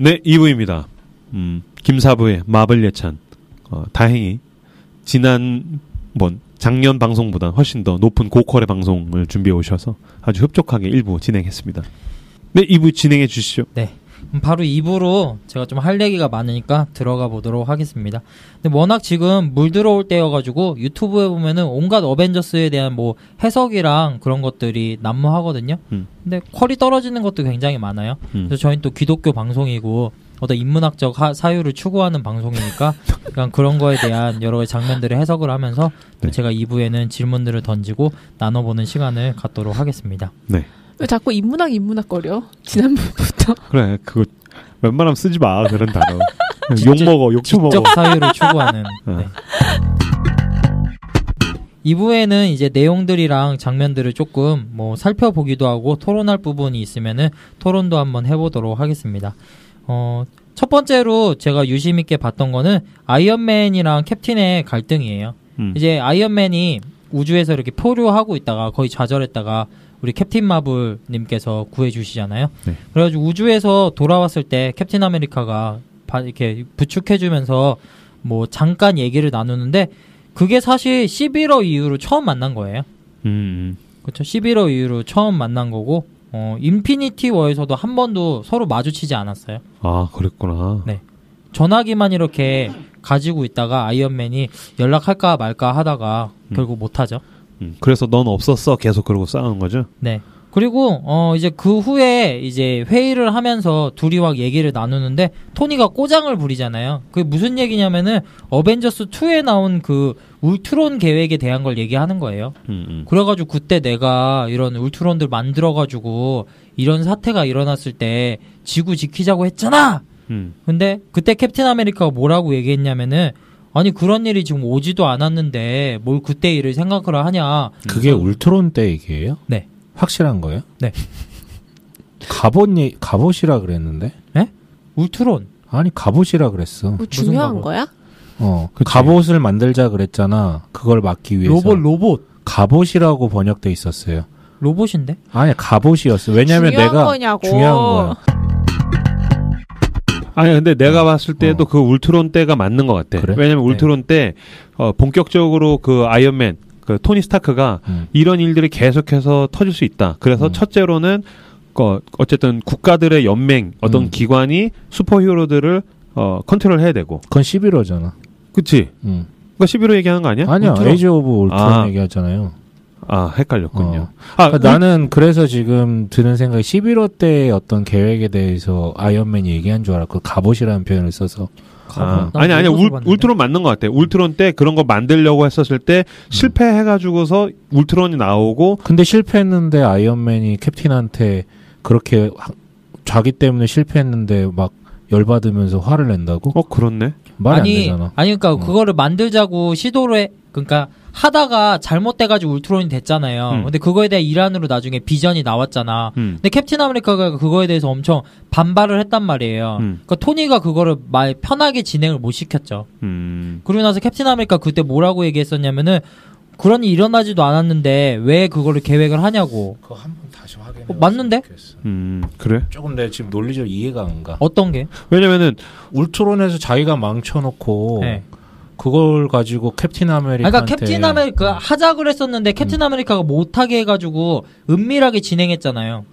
네, 2부입니다. 김사부의 마블 예찬. 다행히 작년 방송보다 훨씬 더 높은 고퀄의 방송을 준비해 오셔서 아주 흡족하게 1부 진행했습니다. 네, 2부 진행해 주시죠. 네. 바로 2부로 제가 좀 할 얘기가 많으니까 들어가 보도록 하겠습니다. 근데 워낙 지금 물 들어올 때여가지고 유튜브에 보면은 온갖 어벤져스에 대한 뭐 해석이랑 그런 것들이 난무하거든요. 근데 퀄이 떨어지는 것도 굉장히 많아요. 그래서 저희는 또 기독교 방송이고 어떤 인문학적 사유를 추구하는 방송이니까 그냥 그런 거에 대한 여러 가지 장면들을 해석을 하면서 또 제가 2부에는 질문들을 던지고 나눠보는 시간을 갖도록 하겠습니다. 네. 왜 자꾸 인문학거려? 지난번부터. 그래, 그거 웬만하면 쓰지 마, 그런 단어. 욕 처먹어. 지적 사유를 추구하는. 네. 2부에는 이제 내용들이랑 장면들을 조금 뭐 살펴보기도 하고 토론할 부분이 있으면은 토론도 한번 해보도록 하겠습니다. 첫 번째로 제가 유심 있게 봤던 거는 아이언맨이랑 캡틴의 갈등이에요. 이제 아이언맨이 우주에서 이렇게 표류하고 있다가 거의 좌절했다가 우리 캡틴 마블님께서 구해주시잖아요. 네. 그래가지고 우주에서 돌아왔을 때 캡틴 아메리카가 이렇게 부축해주면서 뭐 잠깐 얘기를 나누는데 그게 사실 11호 이후로 처음 만난 거예요. 그렇죠. 11호 이후로 처음 만난 거고 인피니티 워에서도 한 번도 서로 마주치지 않았어요. 아, 그랬구나. 네. 전화기만 이렇게 가지고 있다가 아이언맨이 연락할까 말까 하다가 결국 못하죠. 그래서 넌 없었어 계속 그러고 싸우는 거죠? 네. 그리고 이제 그 후에 이제 회의를 하면서 둘이 막 얘기를 나누는데 토니가 꼬장을 부리잖아요. 그게 무슨 얘기냐면은 어벤져스 2에 나온 그 울트론 계획에 대한 걸 얘기하는 거예요. 그래가지고 그때 내가 이런 울트론들 만들어가지고 이런 사태가 일어났을 때 지구 지키자고 했잖아. 근데 그때 캡틴 아메리카가 뭐라고 얘기했냐면은 아니 그런 일이 지금 오지도 않았는데 뭘 그때 일을 생각을 하냐. 그게 울트론 때 얘기예요? 네. 확실한 거예요? 네. 갑옷이라 그랬는데? 네? 울트론. 아니 갑옷이라 그랬어. 뭐 중요한 거야? 갑옷을 만들자 그랬잖아. 그걸 막기 위해서. 로봇. 갑옷이라고 번역돼 있었어요. 로봇인데? 아니 갑옷이었어. 왜냐면 내가 거냐고. 중요한 거야. 아니 근데 내가 봤을 때도 그 울트론 때가 맞는 것 같아. 그래? 왜냐면 울트론 때 본격적으로 그 아이언맨 그 토니 스타크가 이런 일들이 계속해서 터질 수 있다. 그래서 첫째로는 어쨌든 국가들의 연맹 어떤 기관이 슈퍼히어로들을 컨트롤해야 되고. 그건 11호잖아. 그치? 그거 11호 얘기하는 거 아니야? 아니야. 에이지 오브 울트론 얘기하잖아요. 아, 헷갈렸군요. 나는 그래서 지금 드는 생각이 11호 때의 어떤 계획에 대해서 아이언맨이 얘기한 줄 알았고 갑옷이라는 표현을 써서. 아니 울트론 맞는 것 같아. 울트론 때 그런 거 만들려고 했었을 때 실패해가지고서 울트론이 나오고. 근데 실패했는데 아이언맨이 캡틴한테 그렇게 자기 때문에 실패했는데 막 열받으면서 화를 낸다고? 그렇네. 말이 안 되잖아. 아니 그러니까 그거를 만들자고 시도를 그러니까 하다가 잘못돼가지고 울트론이 됐잖아요. 근데 그거에 대한 일환으로 나중에 비전이 나왔잖아. 근데 캡틴 아메리카가 그거에 대해서 엄청 반발을 했단 말이에요. 그러니까 토니가 그거를 편하게 진행을 못 시켰죠. 그러고 나서 캡틴 아메리카 그때 뭐라고 얘기했었냐면은 그런 일이 일어나지도 않았는데 왜 그거를 계획을 하냐고. 그거 한번 다시 확인해. 맞는데? 그래? 조금 내가 지금 논리적으로 이해가 안 가. 어떤 게? 왜냐면은 울트론에서 자기가 망쳐놓고 네. 그걸 가지고 캡틴 아메리카한테 그러니까 캡틴 아메리카 하자 그랬었는데 캡틴 아메리카가 못하게 해가지고 은밀하게 진행했잖아요.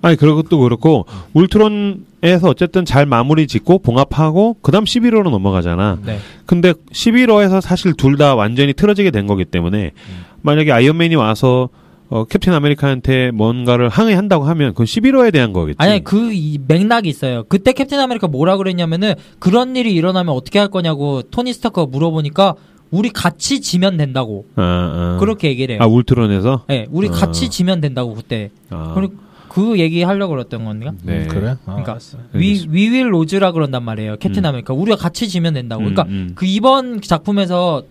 아니 그것도 그렇고 울트론에서 어쨌든 잘 마무리 짓고 봉합하고 그다음 11호로 넘어가잖아. 네. 근데 11호에서 사실 둘 다 완전히 틀어지게 된 거기 때문에 만약에 아이언맨이 와서 캡틴 아메리카한테 뭔가를 항의한다고 하면 그건 11호에 대한 거겠지. 아니 이 맥락이 있어요. 그때 captain 아메리카 뭐라 그랬냐면은 그런 일이 일어나면 어떻게 할 거냐고 토니 스타크가 물어보니까 우리 같이 지면 된다고. 그렇게 얘기를 해요. 울트론에서? 네, 우리 같이 지면 된다고 그때. 그 얘기 하려고 그랬던 건가? 네. 그래? 그러니까 we will lose라 그런단 말이에요. 캡틴 아메리카. 우리가 같이 지면 된다고. 그러니까 그 이번 작품에서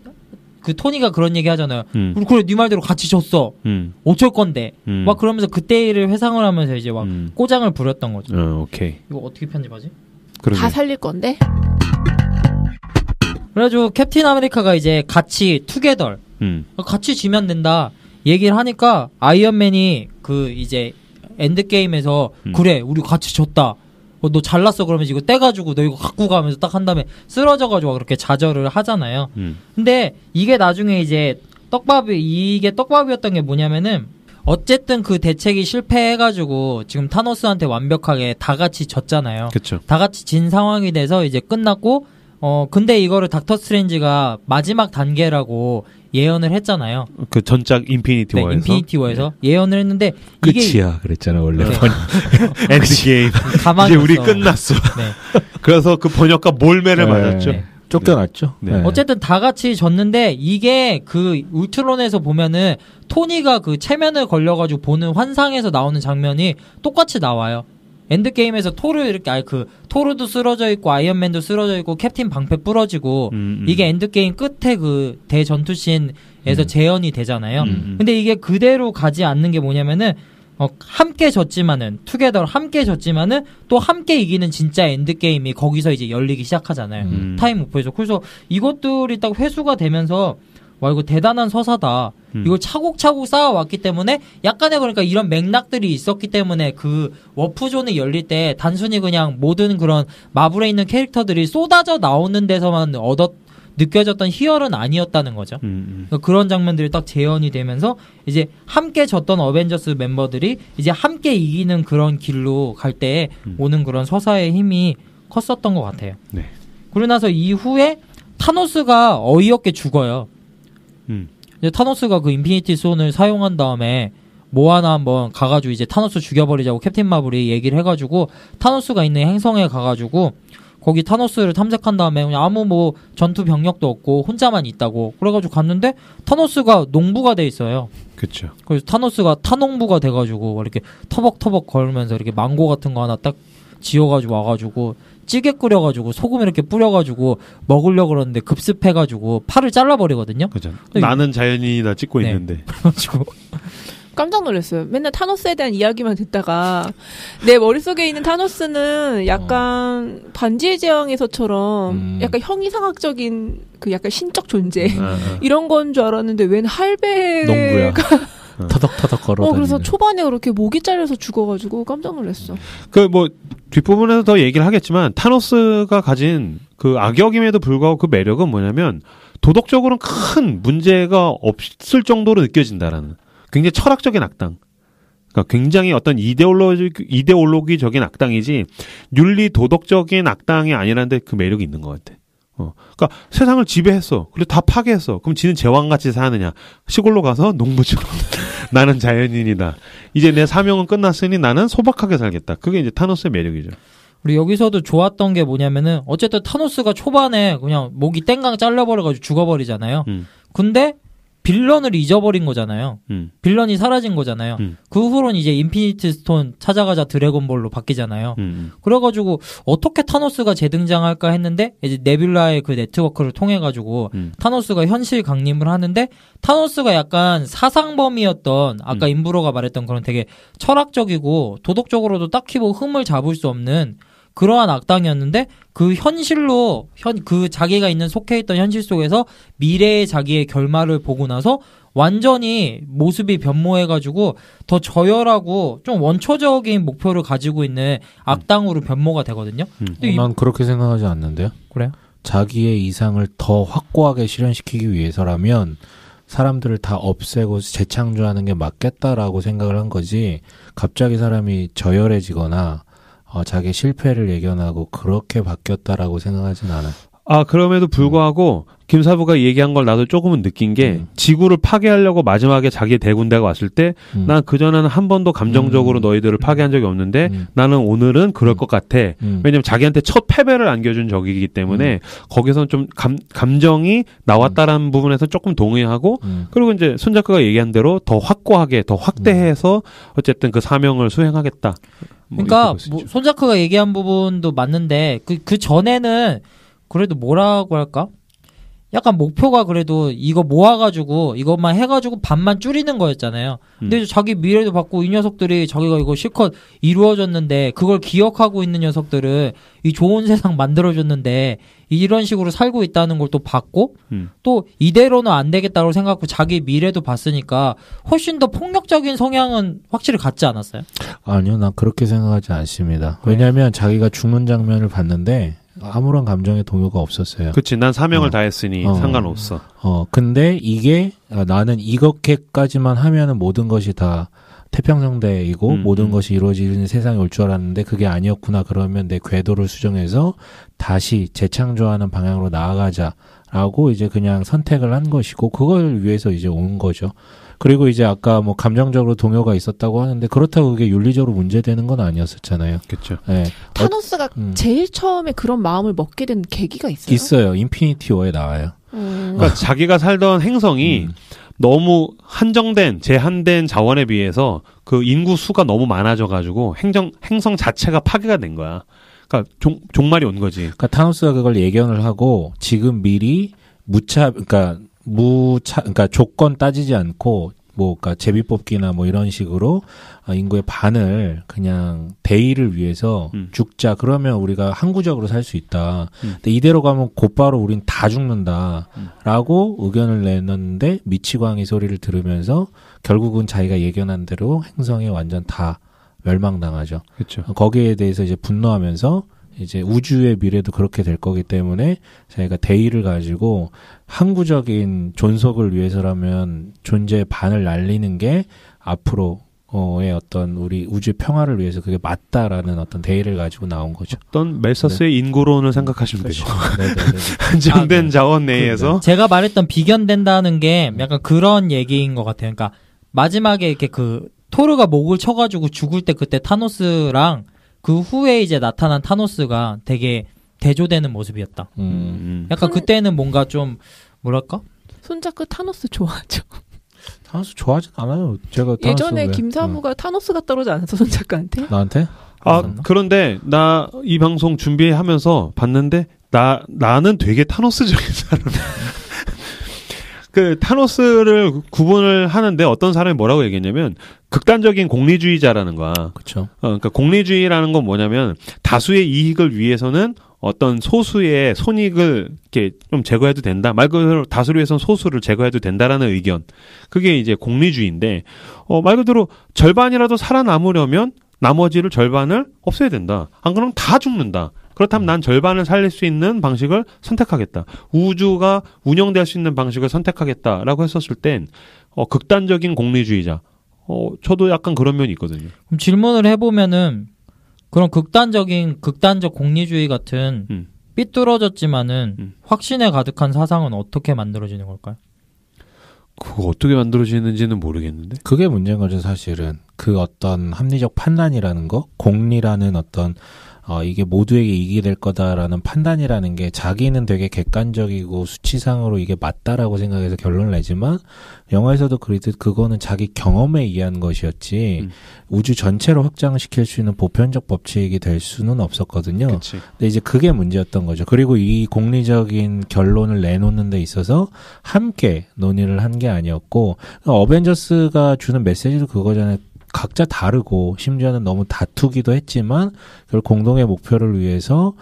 그 토니가 그런 얘기 하잖아요. 그래 네 말대로 같이 졌어. 어쩔 건데. 막 그러면서 그때 일을 회상을 하면서 이제 막 꼬장을 부렸던 거죠. 오케이. 이거 어떻게 편집하지? 다 살릴 건데. 그래가지고 캡틴 아메리카가 이제 같이 투게더 같이 지면 된다 얘기를 하니까 아이언맨이 그 이제 엔드게임에서 그래 우리 같이 졌다 너 잘났어 그러면 이거 떼가지고 너 이거 갖고 가면서 딱 한 다음에 쓰러져가지고 그렇게 좌절을 하잖아요. 근데 이게 나중에 이제 이게 떡밥이었던 게 뭐냐면은 어쨌든 그 대책이 실패해가지고 지금 타노스한테 완벽하게 다 같이 졌잖아요. 그쵸. 다 같이 진 상황이 돼서 이제 끝났고 근데 이거를 닥터 스트레인지가 마지막 단계라고 예언을 했잖아요. 그 전작 인피니티 네, 워에서. 인피니티 워에서 예언을 했는데 이게 끝이야 그랬잖아 원래. 네. 엔드게임. 가만히 이제 우리 없어. 끝났어. 네. 그래서 그 번역가 몰매를 네. 맞았죠. 네. 쫓겨났죠. 네. 네. 어쨌든 다 같이 졌는데 이게 그 울트론에서 보면은 토니가 그 체면을 걸려가지고 보는 환상에서 나오는 장면이 똑같이 나와요. 엔드게임에서 토르 이렇게 토르도 쓰러져 있고 아이언맨도 쓰러져 있고 캡틴 방패 부러지고 이게 엔드게임 끝에 그 대전투 씬에서 재현이 되잖아요. 근데 이게 그대로 가지 않는 게 뭐냐면은 함께 졌지만은 투게더 함께 졌지만은 또 함께 이기는 진짜 엔드게임이 거기서 이제 열리기 시작하잖아요. 타임 오프에서. 그래서 이것들이 딱 회수가 되면서 와 이거 대단한 서사다. 이걸 차곡차곡 쌓아왔기 때문에 약간의 그러니까 이런 맥락들이 있었기 때문에 그 워프존이 열릴 때 단순히 그냥 모든 그런 마블에 있는 캐릭터들이 쏟아져 나오는 데서만 느껴졌던 희열은 아니었다는 거죠. 그러니까 그런 장면들이 딱 재현이 되면서 이제 함께 졌던 어벤져스 멤버들이 이제 함께 이기는 그런 길로 갈 때 오는 그런 서사의 힘이 컸었던 것 같아요. 네. 그러고 나서 이후에 타노스가 어이없게 죽어요. 이제 타노스가 그 인피니티 스톤을 사용한 다음에 모아나 한번 가가지고 이제 타노스 죽여버리자고 캡틴 마블이 얘기를 해가지고 타노스가 있는 행성에 가가지고 거기 타노스를 탐색한 다음에 그냥 아무 뭐 전투 병력도 없고 혼자만 있다고 그래가지고 갔는데 타노스가 농부가 돼 있어요. 그렇죠. 그래서 타노스가 타농부가 돼가지고 이렇게 터벅터벅 걸으면서 이렇게 망고 같은 거 하나 딱 지어가지고 와가지고 찌개 끓여가지고 소금 이렇게 뿌려가지고 먹으려고 그러는데 급습해가지고 팔을 잘라버리거든요. 그죠. 나는 자연인이다 찍고 네. 있는데. 그래가지고 깜짝 놀랐어요. 맨날 타노스에 대한 이야기만 듣다가 내 머릿속에 있는 타노스는 약간 반지의 제왕에서처럼 약간 형이상학적인 그 약간 신적 존재 이런 건 줄 알았는데 웬 할배가 농부야. 터덕터덕 걸어. 그래서 초반에 그렇게 목이 잘려서 죽어가지고 깜짝 놀랐어. 그 뭐 뒷부분에서 더 얘기를 하겠지만 타노스가 가진 그 악역임에도 불구하고 그 매력은 뭐냐면 도덕적으로는 큰 문제가 없을 정도로 느껴진다라는 굉장히 철학적인 악당. 그러니까 굉장히 어떤 이데올로기적인 악당이지 윤리 도덕적인 악당이 아니라는데 그 매력이 있는 것 같아. 그러니까 세상을 지배했어. 그리고 다 파괴했어. 그럼 지는 제왕같이 사느냐? 시골로 가서 농부처럼 나는 자연인이다. 이제 내 사명은 끝났으니 나는 소박하게 살겠다. 그게 이제 타노스의 매력이죠. 우리 여기서도 좋았던 게 뭐냐면은 어쨌든 타노스가 초반에 그냥 목이 땡강 잘려버려가지고 죽어버리잖아요. 근데 빌런을 잊어버린 거잖아요. 빌런이 사라진 거잖아요. 그 후로는 이제 인피니티 스톤 찾아가자 드래곤볼로 바뀌잖아요. 그래가지고 어떻게 타노스가 재등장할까 했는데 이제 네뷸라의 그 네트워크를 통해가지고 타노스가 현실 강림을 하는데 타노스가 약간 사상범이었던 아까 임브로가 말했던 그런 되게 철학적이고 도덕적으로도 딱히 뭐 흠을 잡을 수 없는 그러한 악당이었는데 그 현실로 그 자기가 있는 속해 있던 현실 속에서 미래의 자기의 결말을 보고 나서 완전히 모습이 변모해가지고 더 저열하고 좀 원초적인 목표를 가지고 있는 악당으로 변모가 되거든요. 난 그렇게 생각하지 않는데요. 그래요? 자기의 이상을 더 확고하게 실현시키기 위해서라면 사람들을 다 없애고 재창조하는 게 맞겠다라고 생각을 한 거지. 갑자기 사람이 저열해지거나 자기 실패를 예견하고 그렇게 바뀌었다라고 생각하진 않아요. 그럼에도 불구하고 김사부가 얘기한 걸 나도 조금은 느낀 게 지구를 파괴하려고 마지막에 자기의 대군대가 왔을 때 난 그전에는 한 번도 감정적으로 너희들을 파괴한 적이 없는데 나는 오늘은 그럴 것 같아. 왜냐면 자기한테 첫 패배를 안겨준 적이기 때문에 거기서는 좀 감정이 나왔다라는 부분에서 조금 동의하고 그리고 이제 손작가가 얘기한 대로 더 확고하게 더 확대해서 어쨌든 그 사명을 수행하겠다. 그러니까 뭐 손자크가 얘기한 부분도 맞는데 그 전에는 그래도 뭐라고 할까? 약간 목표가 그래도 이거 모아가지고 이것만 해가지고 반만 줄이는 거였잖아요. 근데 자기 미래도 받고 이 녀석들이 자기가 이거 실컷 이루어졌는데 그걸 기억하고 있는 녀석들은 이 좋은 세상 만들어줬는데 이런 식으로 살고 있다는 걸 또 봤고 또 이대로는 안 되겠다고 생각하고 자기 미래도 봤으니까 훨씬 더 폭력적인 성향은 확실히 갖지 않았어요? 아니요, 난 그렇게 생각하지 않습니다. 왜냐하면 자기가 죽는 장면을 봤는데 아무런 감정의 동요가 없었어요. 그치, 난 사명을 다했으니 상관없어. 근데 이게 나는 이렇게까지만 하면은 모든 것이 다 태평성대이고 모든 것이 이루어지는 세상이 올 줄 알았는데 그게 아니었구나. 그러면 내 궤도를 수정해서 다시 재창조하는 방향으로 나아가자라고 이제 그냥 선택을 한 것이고 그걸 위해서 이제 온 거죠. 그리고 이제 아까 뭐 감정적으로 동요가 있었다고 하는데 그렇다고 그게 윤리적으로 문제되는 건 아니었었잖아요. 그렇죠. 네. 타노스가 제일 처음에 그런 마음을 먹게 된 계기가 있어요? 있어요. 인피니티 워에 나와요. 그러니까 자기가 살던 행성이 너무 한정된 제한된 자원에 비해서 그 인구 수가 너무 많아져가지고 행성 자체가 파괴가 된 거야. 그러니까 종말이 온 거지. 그러니까 타노스가 그걸 예견을 하고 지금 미리 그러니까 조건 따지지 않고 그러니까 제비뽑기나 뭐 이런 식으로 인구의 반을 그냥 대의를 위해서 죽자. 그러면 우리가 항구적으로 살 수 있다. 근데 이대로 가면 곧바로 우린 다 죽는다라고 의견을 내놨는데 미치광이 소리를 들으면서 결국은 자기가 예견한 대로 행성이 완전 다 멸망당하죠. 그렇죠. 거기에 대해서 이제 분노하면서 이제 우주의 미래도 그렇게 될 거기 때문에 자기가 대의를 가지고 항구적인 존속을 위해서라면 존재의 반을 날리는 게 앞으로의 어떤 우리 우주의 평화를 위해서 그게 맞다라는 어떤 대의를 가지고 나온 거죠. 어떤 멜서스의 인구론을 생각하시면 되죠. 네네네. 한정된 자원 내에서. 제가 말했던 비견된다는 게 약간 그런 얘기인 것 같아요. 그러니까 마지막에 이렇게 그 토르가 목을 쳐가지고 죽을 때 그때 타노스랑 그 후에 이제 나타난 타노스가 되게 대조되는 모습이었다. 약간 그때는 뭔가 좀 뭐랄까? 손잡고 타노스 좋아하죠. 타노스 좋아하진 않아요. 제가 예전에 김사무가 타노스 같다 그러지 않았어, 손 작가한테? 나한테? 그런데 나 이 방송 준비하면서 봤는데 나는 되게 타노스적인 사람이야. 그 타노스를 구분을 하는데 어떤 사람이 뭐라고 얘기했냐면 극단적인 공리주의자라는 거야. 그렇죠. 그러니까 공리주의라는 건 뭐냐면 다수의 이익을 위해서는 어떤 소수의 손익을 이렇게 좀 제거해도 된다. 말 그대로 다수를 위해서는 소수를 제거해도 된다라는 의견. 그게 이제 공리주의인데 말 그대로 절반이라도 살아남으려면 나머지를 절반을 없애야 된다. 안 그러면 다 죽는다. 그렇다면 난 절반을 살릴 수 있는 방식을 선택하겠다. 우주가 운영될 수 있는 방식을 선택하겠다라고 했었을 땐 극단적인 공리주의자. 저도 약간 그런 면이 있거든요. 그럼 질문을 해보면은 그런 극단적 공리주의 같은 삐뚤어졌지만은 확신에 가득한 사상은 어떻게 만들어지는 걸까요? 그거 어떻게 만들어지는지는 모르겠는데. 그게 문제인 거죠, 사실은. 그 어떤 합리적 판단이라는 거, 공리라는 어떤 이게 모두에게 이익이 될 거다라는 판단이라는 게 자기는 되게 객관적이고 수치상으로 이게 맞다라고 생각해서 결론을 내지만 영화에서도 그랬듯 그거는 자기 경험에 의한 것이었지 우주 전체로 확장시킬 수 있는 보편적 법칙이 될 수는 없었거든요. 그치. 근데 이제 그게 문제였던 거죠. 그리고 이 공리적인 결론을 내놓는 데 있어서 함께 논의를 한 게 아니었고 어벤져스가 주는 메시지도 그거잖아요. 각자 다르고 심지어는 너무 다투기도 했지만 결국 공동의 목표를 위해서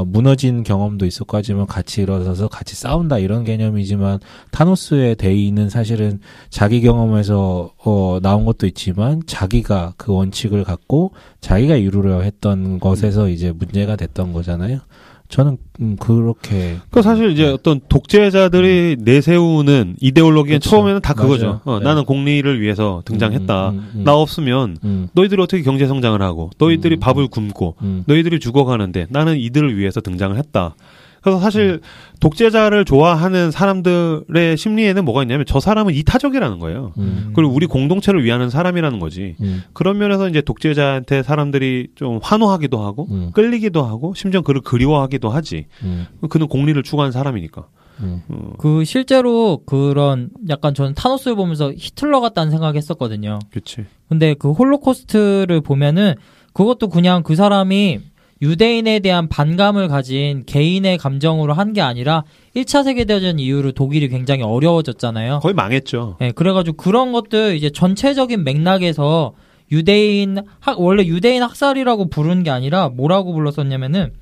무너진 경험도 있었고 하지만 같이 일어서서 같이 싸운다 이런 개념이지만 타노스의 대의는 사실은 자기 경험에서 나온 것도 있지만 자기가 그 원칙을 갖고 자기가 이루려 했던 것에서 이제 문제가 됐던 거잖아요. 저는 그렇게. 그 사실 이제 어떤 독재자들이 내세우는 이데올로기는 그쵸. 처음에는 다 그거죠. 네. 나는 공리를 위해서 등장했다. 나 없으면 너희들이 어떻게 경제 성장을 하고 너희들이 밥을 굶고 너희들이 죽어가는데 나는 이들을 위해서 등장을 했다. 그래서 사실 독재자를 좋아하는 사람들의 심리에는 뭐가 있냐면 저 사람은 이타적이라는 거예요. 그리고 우리 공동체를 위하는 사람이라는 거지. 그런 면에서 이제 독재자한테 사람들이 좀 환호하기도 하고 끌리기도 하고 심지어 그를 그리워하기도 하지. 그는 공리를 추구하는 사람이니까. 그 실제로 그런 약간 저는 타노스를 보면서 히틀러 같다는 생각했었거든요. 그렇지. 근데 그 홀로코스트를 보면은 그것도 그냥 그 사람이 유대인에 대한 반감을 가진 개인의 감정으로 한 게 아니라 1차 세계대전 이후로 독일이 굉장히 어려워졌잖아요. 거의 망했죠. 네, 그래가지고 그런 것들 이제 전체적인 맥락에서 원래 유대인 학살이라고 부르는 게 아니라 뭐라고 불렀었냐면은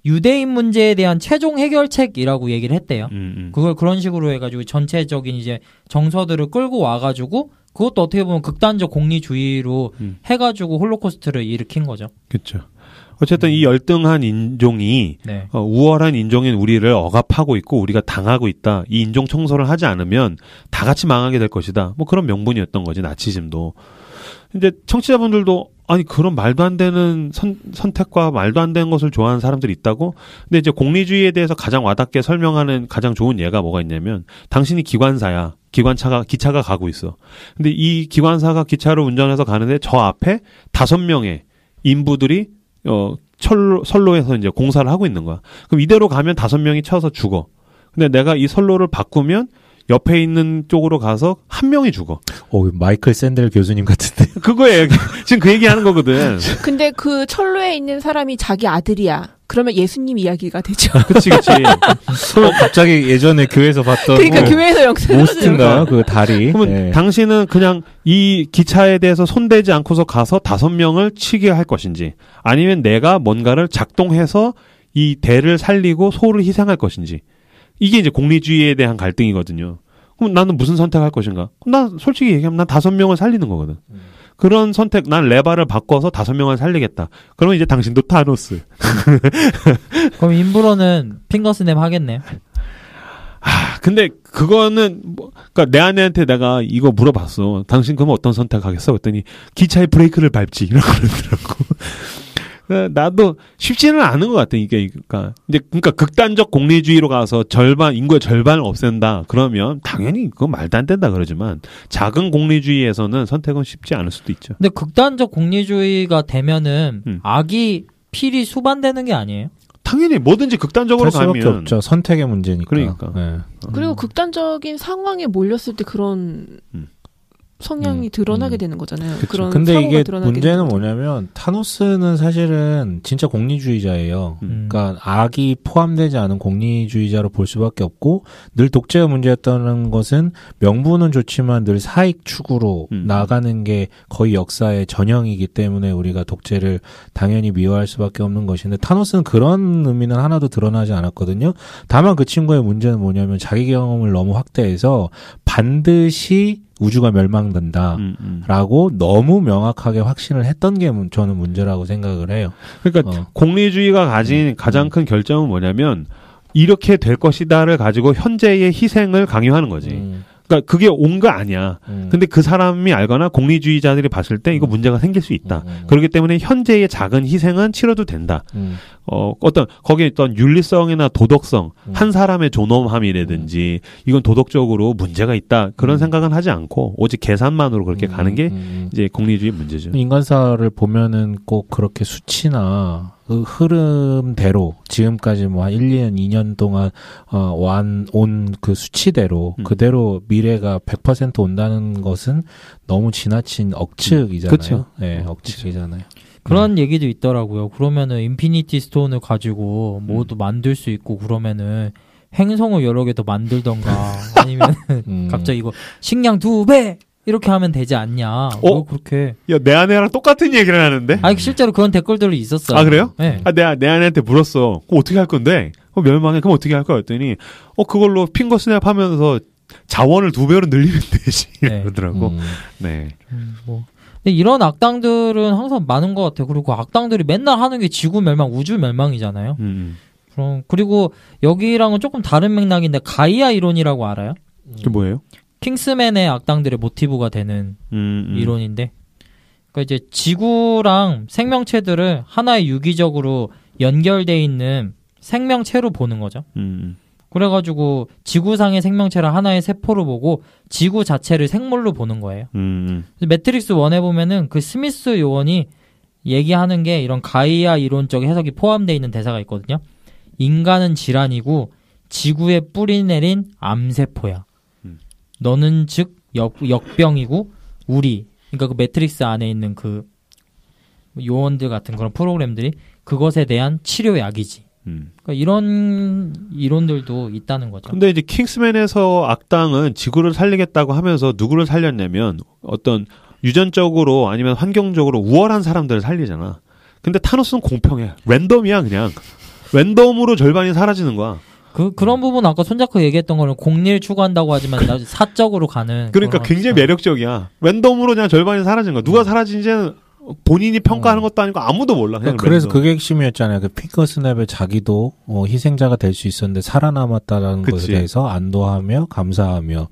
유대인 문제에 대한 최종 해결책이라고 얘기를 했대요. 그걸 그런 식으로 해가지고 전체적인 이제 정서들을 끌고 와가지고 그것도 어떻게 보면 극단적 공리주의로 해가지고 홀로코스트를 일으킨 거죠. 그렇죠. 어쨌든 이 열등한 인종이 네. 우월한 인종인 우리를 억압하고 있고 우리가 당하고 있다. 이 인종 청소를 하지 않으면 다 같이 망하게 될 것이다. 뭐 그런 명분이었던 거지 나치즘도. 근데 청취자분들도 아니 그런 말도 안 되는 선택과 말도 안 되는 것을 좋아하는 사람들이 있다고? 근데 이제 공리주의에 대해서 가장 와닿게 설명하는 가장 좋은 예가 뭐가 있냐면 당신이 기관사야. 기차가 가고 있어. 근데 이 기관사가 기차를 운전해서 가는데 저 앞에 5명의 인부들이 선로에서 이제 공사를 하고 있는 거야. 그럼 이대로 가면 5명이 쳐서 죽어. 근데 내가 이 선로를 바꾸면 옆에 있는 쪽으로 가서 1명이 죽어. 마이클 샌델 교수님 같은데. 그거예요. 지금 그 얘기하는 거거든. 근데 그 철로에 있는 사람이 자기 아들이야. 그러면 예수님 이야기가 되죠. 그치. 갑자기 예전에 교회에서 봤던. 그러니까 교회에서 영상. 모스트인가? 그 다리. 그러면 네. 당신은 그냥 이 기차에 대해서 손대지 않고서 가서 5명을 치게 할 것인지, 아니면 내가 뭔가를 작동해서 이 대를 살리고 소를 희생할 것인지. 이게 이제 공리주의에 대한 갈등이거든요. 그럼 나는 무슨 선택할 것인가? 그럼 난 솔직히 얘기하면 난 5명을 살리는 거거든. 그런 선택, 난 레바를 바꿔서 5명을 살리겠다. 그러면 이제 당신도 타노스. 그럼 인부로는 핑거스냅 하겠네요. 근데 그거는 그러니까 내 아내한테 내가 이거 물어봤어. 당신 그러면 어떤 선택하겠어? 그랬더니 기차의 브레이크를 밟지 이러고 그러더라고. 나도 쉽지는 않은 것 같아. 그러니까 극단적 공리주의로 가서 인구의 절반을 없앤다. 그러면 당연히 그건 말도 안 된다 그러지만 작은 공리주의에서는 선택은 쉽지 않을 수도 있죠. 근데 극단적 공리주의가 되면은 악이 필히 수반되는 게 아니에요? 당연히 뭐든지 극단적으로 수밖에 가면 없죠. 선택의 문제니까. 그러니까. 네. 그리고 극단적인 상황에 몰렸을 때 그런 성향이 드러나게 되는 거잖아요. 그쵸. 그런 근데 사고가 이게 드러나게 문제는 되는 거죠. 뭐냐면 타노스는 사실은 진짜 공리주의자예요. 그러니까 악이 포함되지 않은 공리주의자로 볼 수밖에 없고 늘 독재가 문제였다는 것은 명분은 좋지만 늘 사익 추구로 나가는 게 거의 역사의 전형이기 때문에 우리가 독재를 당연히 미워할 수밖에 없는 것인데 타노스는 그런 의미는 하나도 드러나지 않았거든요. 다만 그 친구의 문제는 뭐냐면 자기 경험을 너무 확대해서 반드시 우주가 멸망된다라고 너무 명확하게 확신을 했던 게 저는 문제라고 생각을 해요. 그러니까 공리주의가 가진 가장 큰 결점은 뭐냐면 이렇게 될 것이다를 가지고 현재의 희생을 강요하는 거지. 그러니까 그게 온 거 아니야. 근데 그 사람이 알거나 공리주의자들이 봤을 때 이거 문제가 생길 수 있다. 그렇기 때문에 현재의 작은 희생은 치러도 된다. 거기에 있던 윤리성이나 도덕성, 한 사람의 존엄함이라든지 이건 도덕적으로 문제가 있다. 그런 생각은 하지 않고 오직 계산만으로 그렇게 가는 게 이제 공리주의 문제죠. 인간사를 보면은 꼭 그렇게 수치나 그 흐름대로 지금까지 뭐 한 1, 2년, 2년 동안 온 그 수치대로 그대로 미래가 100% 온다는 것은 너무 지나친 억측이잖아요. 그쵸. 네, 억측이잖아요. 그런 얘기도 있더라고요. 그러면은 인피니티 스톤을 가지고 모두 만들 수 있고 그러면은 행성을 여러 개 더 만들던가 아니면 갑자기 이거 식량 2배 이렇게 하면 되지 않냐. 그렇게. 야, 내 아내랑 똑같은 얘기를 하는데? 아니, 실제로 그런 댓글들이 있었어요. 아, 그래요? 네. 내 아내한테 물었어. 그럼 어떻게 할 건데? 멸망해. 그럼 어떻게 할 거야? 했더니, 그걸로 핑거 스냅 하면서 자원을 2배로 늘리면 되지. 네. 그러더라고. 네. 근데 이런 악당들은 항상 많은 것 같아요. 그리고 악당들이 맨날 하는 게 지구 멸망, 우주 멸망이잖아요. 그리고 여기랑은 조금 다른 맥락인데 가이아 이론이라고 알아요? 그게 뭐예요? 킹스맨의 악당들의 모티브가 되는 이론인데, 그러니까 이제 지구랑 생명체들을 하나의 유기적으로 연결돼 있는 생명체로 보는 거죠. 그래가지고 지구상의 생명체를 하나의 세포로 보고 지구 자체를 생물로 보는 거예요. 매트릭스 1에 보면은 그 스미스 요원이 얘기하는 게 이런 가이아 이론적 해석이 포함되어 있는 대사가 있거든요. 인간은 질환이고 지구에 뿌리 내린 암세포야. 너는 즉 역병이고 우리, 그러니까 그 매트릭스 안에 있는 그 요원들 같은 그런 프로그램들이 그것에 대한 치료약이지. 그러니까 이런 이론들도 있다는 거죠. 근데 이제 킹스맨에서 악당은 지구를 살리겠다고 하면서 누구를 살렸냐면 어떤 유전적으로 아니면 환경적으로 우월한 사람들을 살리잖아. 근데 타노스는 공평해. 랜덤이야 그냥. 랜덤으로 절반이 사라지는 거야. 그런 부분 아까 손잡고 얘기했던 거는 공리를 추구한다고 하지만 사적으로 가는. 그러니까 굉장히 매력적이야. 랜덤으로 그냥 절반이 사라지는 거야. 누가 사라진지는 본인이 평가하는 것도 아니고 아무도 몰라. 그냥 그래서 랜덤. 그게 핵심이었잖아요. 그 핑크 스냅에 자기도 희생자가 될 수 있었는데 살아남았다라는 그치. 것에 대해서 안도하며 감사하며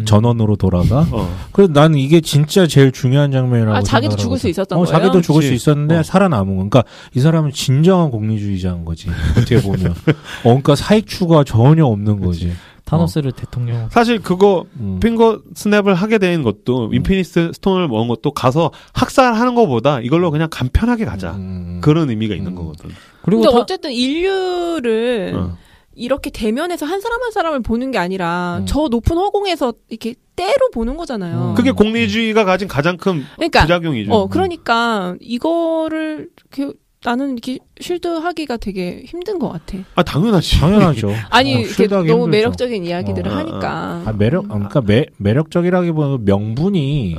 전원으로 돌아가. 어. 그래서 나는 이게 진짜 제일 중요한 장면이라고 자기도 생각을 죽을 수 하거든. 있었던 거예요? 자기도 죽을 그치. 수 있었는데 살아남은 거. 그러니까 이 사람은 진정한 공리주의자인 거지. 어떻게 보면. 그러니까 사익 추구가 전혀 없는 거지. 타노스를 대통령. 사실 그거 핑거 스냅을 하게 된 것도 인피니트 스톤을 먹은 것도 가서 학살하는 것보다 이걸로 그냥 간편하게 가자. 그런 의미가 있는 거거든. 그리고 근데 어쨌든 인류를 어. 이렇게 대면에서 한 사람 한 사람을 보는 게 아니라 저 높은 허공에서 이렇게 때로 보는 거잖아요. 그게 공리주의가 가진 가장 큰 그러니까 부작용이죠. 그러니까 이거를 이렇게 나는 이렇게 쉴드하기가 되게 힘든 것 같아. 아 당연하지. 당연하죠. 아니 이렇게 쉴드하기 너무 힘들죠. 매력적인 이야기들을 어, 하니까. 그러니까 매력적이라기보다는 명분이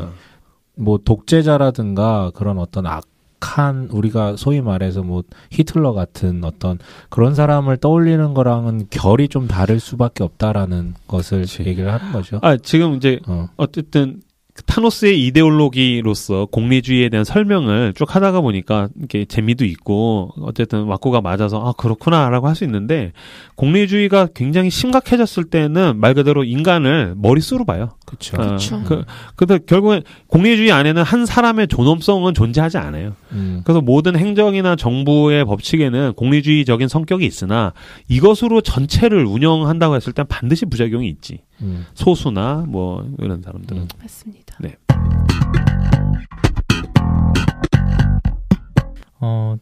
뭐 독재자라든가 그런 어떤 악한 우리가 소위 말해서 뭐 히틀러 같은 어떤 그런 사람을 떠올리는 거랑은 결이 좀 다를 수밖에 없다라는 것을 얘기를 하는 거죠. 아 지금 이제 어쨌든 타노스의 이데올로기로서 공리주의에 대한 설명을 쭉 하다가 보니까 이게 재미도 있고 어쨌든 왁구가 맞아서 아 그렇구나라고 할 수 있는데 공리주의가 굉장히 심각해졌을 때는 말 그대로 인간을 머릿수로 봐요. 그렇죠. 그래서 결국엔 공리주의 안에는 한 사람의 존엄성은 존재하지 않아요. 그래서 모든 행정이나 정부의 법칙에는 공리주의적인 성격이 있으나 이것으로 전체를 운영한다고 했을 땐 반드시 부작용이 있지. 소수나 뭐 이런 사람들은. 맞습니다. 네.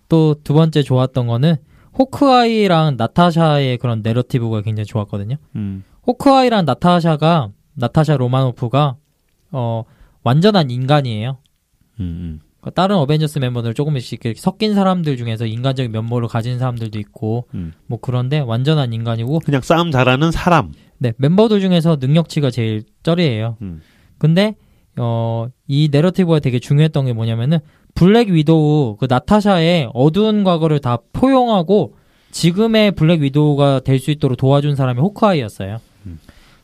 또 두 번째 좋았던 거는 호크아이랑 나타샤의 그런 내러티브가 굉장히 좋았거든요. 호크아이랑 나타샤 로마노프가 완전한 인간이에요. 그러니까 다른 어벤져스 멤버들 조금씩 섞인 사람들 중에서 인간적인 면모를 가진 사람들도 있고 뭐 그런데 완전한 인간이고 그냥 싸움 잘하는 사람. 네, 멤버들 중에서 능력치가 제일 쩌리예요. 근데 이 내러티브가 되게 중요했던 게 뭐냐면은 블랙 위도우 그 나타샤의 어두운 과거를 다 포용하고 지금의 블랙 위도우가 될 수 있도록 도와준 사람이 호크아이였어요.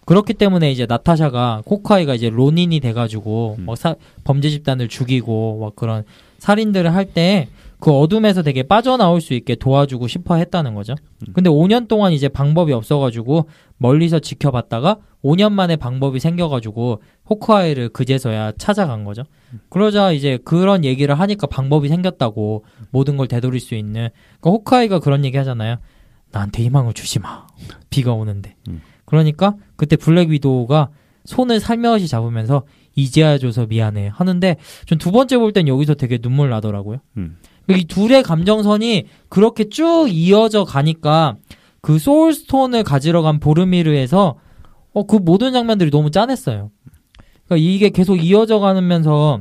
그렇기 때문에 이제 나타샤가 호크아이가 이제 로닌이 돼가지고 막 범죄 집단을 죽이고 막 그런 살인들을 할 때 그 어둠에서 되게 빠져나올 수 있게 도와주고 싶어 했다는 거죠. 근데 5년 동안 이제 방법이 없어가지고 멀리서 지켜봤다가 5년 만에 방법이 생겨가지고 호크아이를 그제서야 찾아간 거죠. 그러자 이제 그런 얘기를 하니까 방법이 생겼다고 모든 걸 되돌릴 수 있는. 그러니까 호크아이가 그런 얘기 하잖아요. 나한테 희망을 주지 마. 비가 오는데. 그러니까 그때 블랙 위도우가 손을 살며시 잡으면서 이제야 줘서 미안해 하는데 전 두 번째 볼 땐 여기서 되게 눈물 나더라고요. 이 둘의 감정선이 그렇게 쭉 이어져 가니까 그 소울스톤을 가지러 간 보르미르에서 그 모든 장면들이 너무 짠했어요. 그러니까 이게 계속 이어져 가면서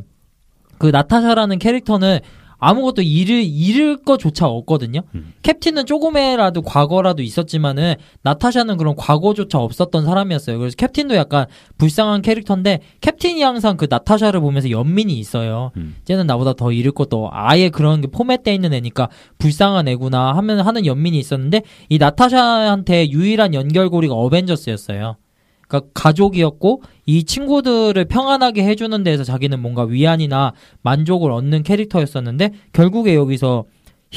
그 나타샤라는 캐릭터는 아무것도 잃을 것조차 없거든요. 캡틴은 조금이라도 과거라도 있었지만은 나타샤는 그런 과거조차 없었던 사람이었어요. 그래서 캡틴도 약간 불쌍한 캐릭터인데 캡틴이 항상 그 나타샤를 보면서 연민이 있어요. 쟤는 나보다 더 잃을 것도 아예 그런 게 포맷돼 있는 애니까 불쌍한 애구나 하는 연민이 있었는데 이 나타샤한테 유일한 연결고리가 어벤져스였어요. 그러니까 가족이었고 이 친구들을 평안하게 해주는 데에서 자기는 뭔가 위안이나 만족을 얻는 캐릭터였었는데 결국에 여기서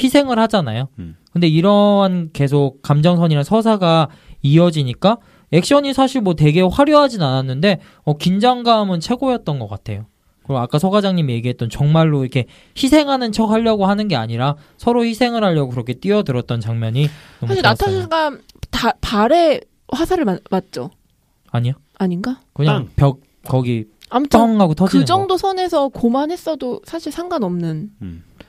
희생을 하잖아요. 근데 이러한 계속 감정선이랑 서사가 이어지니까 액션이 사실 뭐 되게 화려하진 않았는데 긴장감은 최고였던 것 같아요. 그리고 아까 서 과장님이 얘기했던 정말로 이렇게 희생하는 척 하려고 하는 게 아니라 서로 희생을 하려고 그렇게 뛰어들었던 장면이 너무 사실 좋았어요. 나타샤가 발에 화살을 맞죠? 아니요. 아닌가? 그냥 벽 거기 아무튼 뻥 하고 터지는 그 정도 선에서 고만했어도 사실 상관없는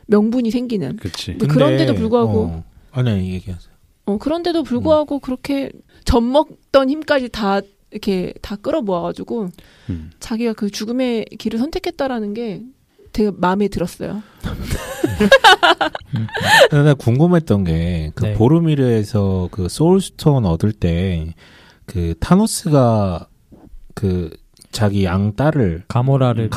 명분이 생기는. 그치. 근데 그런데도 불구하고 아니 얘기하세요. 그런데도 불구하고 그렇게 젖먹던 힘까지 다 이렇게 다 끌어모아가지고 자기가 그 죽음의 길을 선택했다라는 게 되게 마음에 들었어요. 근데 궁금했던 게 그 네. 보르미르에서 그 소울스톤 얻을 때 그 타노스가 그 자기 양 딸을 가모라를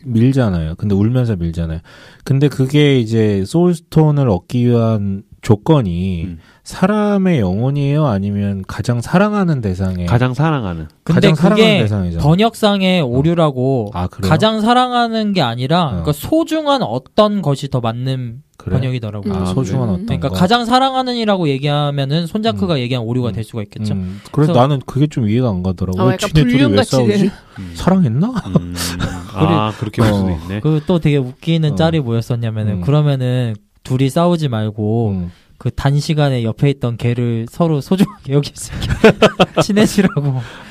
밀잖아요. 근데 울면서 밀잖아요. 근데 그게 이제 소울스톤을 얻기 위한 조건이 사람의 영혼이에요? 아니면 가장 사랑하는 대상의 가장 사랑하는. 근데 가장 사랑하는 그게 대상이잖아. 번역상의 오류라고 아, 그래요? 가장 사랑하는 게 아니라 그러니까 소중한 어떤 것이 더 맞는 그래? 번역이더라고요. 아, 소중한 어떤 그러니까 거. 가장 사랑하는이라고 얘기하면은 손자크가 얘기한 오류가 될 수가 있겠죠. 그래서 그래서- 나는 그게 좀 이해가 안 가더라고. 왜 약간 지네 둘이 왜 불륜같이 싸우지? 되는. 사랑했나? 그렇게 볼 수도 있네. 그 또 되게 웃기는 짤이 뭐였었냐면은 그러면은 둘이 싸우지 말고 그 단시간에 옆에 있던 걔를 서로 소중하게 여길 수 있게 친해지라고